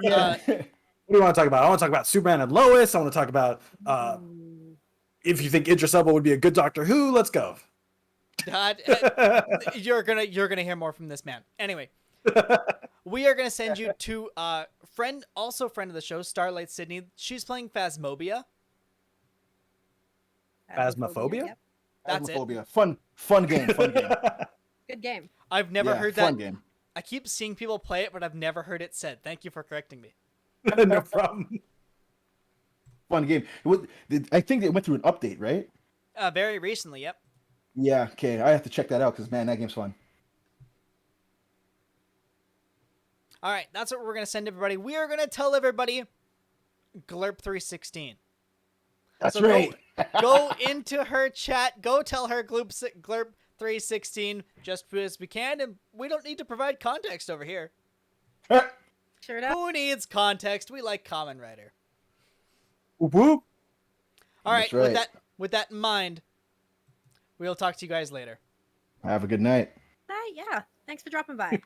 What do you want to talk about? I want to talk about Superman and Lois. I want to talk about if you think Idris Elba would be a good Doctor Who. Let's go. You're gonna hear more from this man. Anyway, we are gonna send you to friend of the show, Starlight Sydney. She's playing Phasmophobia. Phasmophobia? Yep. That's it. Fun game. Good game. I've never heard that. Fun game. I keep seeing people play it, but I've never heard it said. Thank you for correcting me. No problem. Fun game. I think it went through an update, right? Very recently, yep. Yeah, okay. I have to check that out because, man, that game's fun. All right, that's what we're going to send everybody. We are going to tell everybody Glurp 316. That's right. Go into her chat. Go tell her Glurp 316 just as we can, and we don't need to provide context over here. Sure enough. Who needs context? We like Kamen Rider. Whoop whoop. All right, right. With that in mind, we'll talk to you guys later. Have a good night. Yeah. Thanks for dropping by.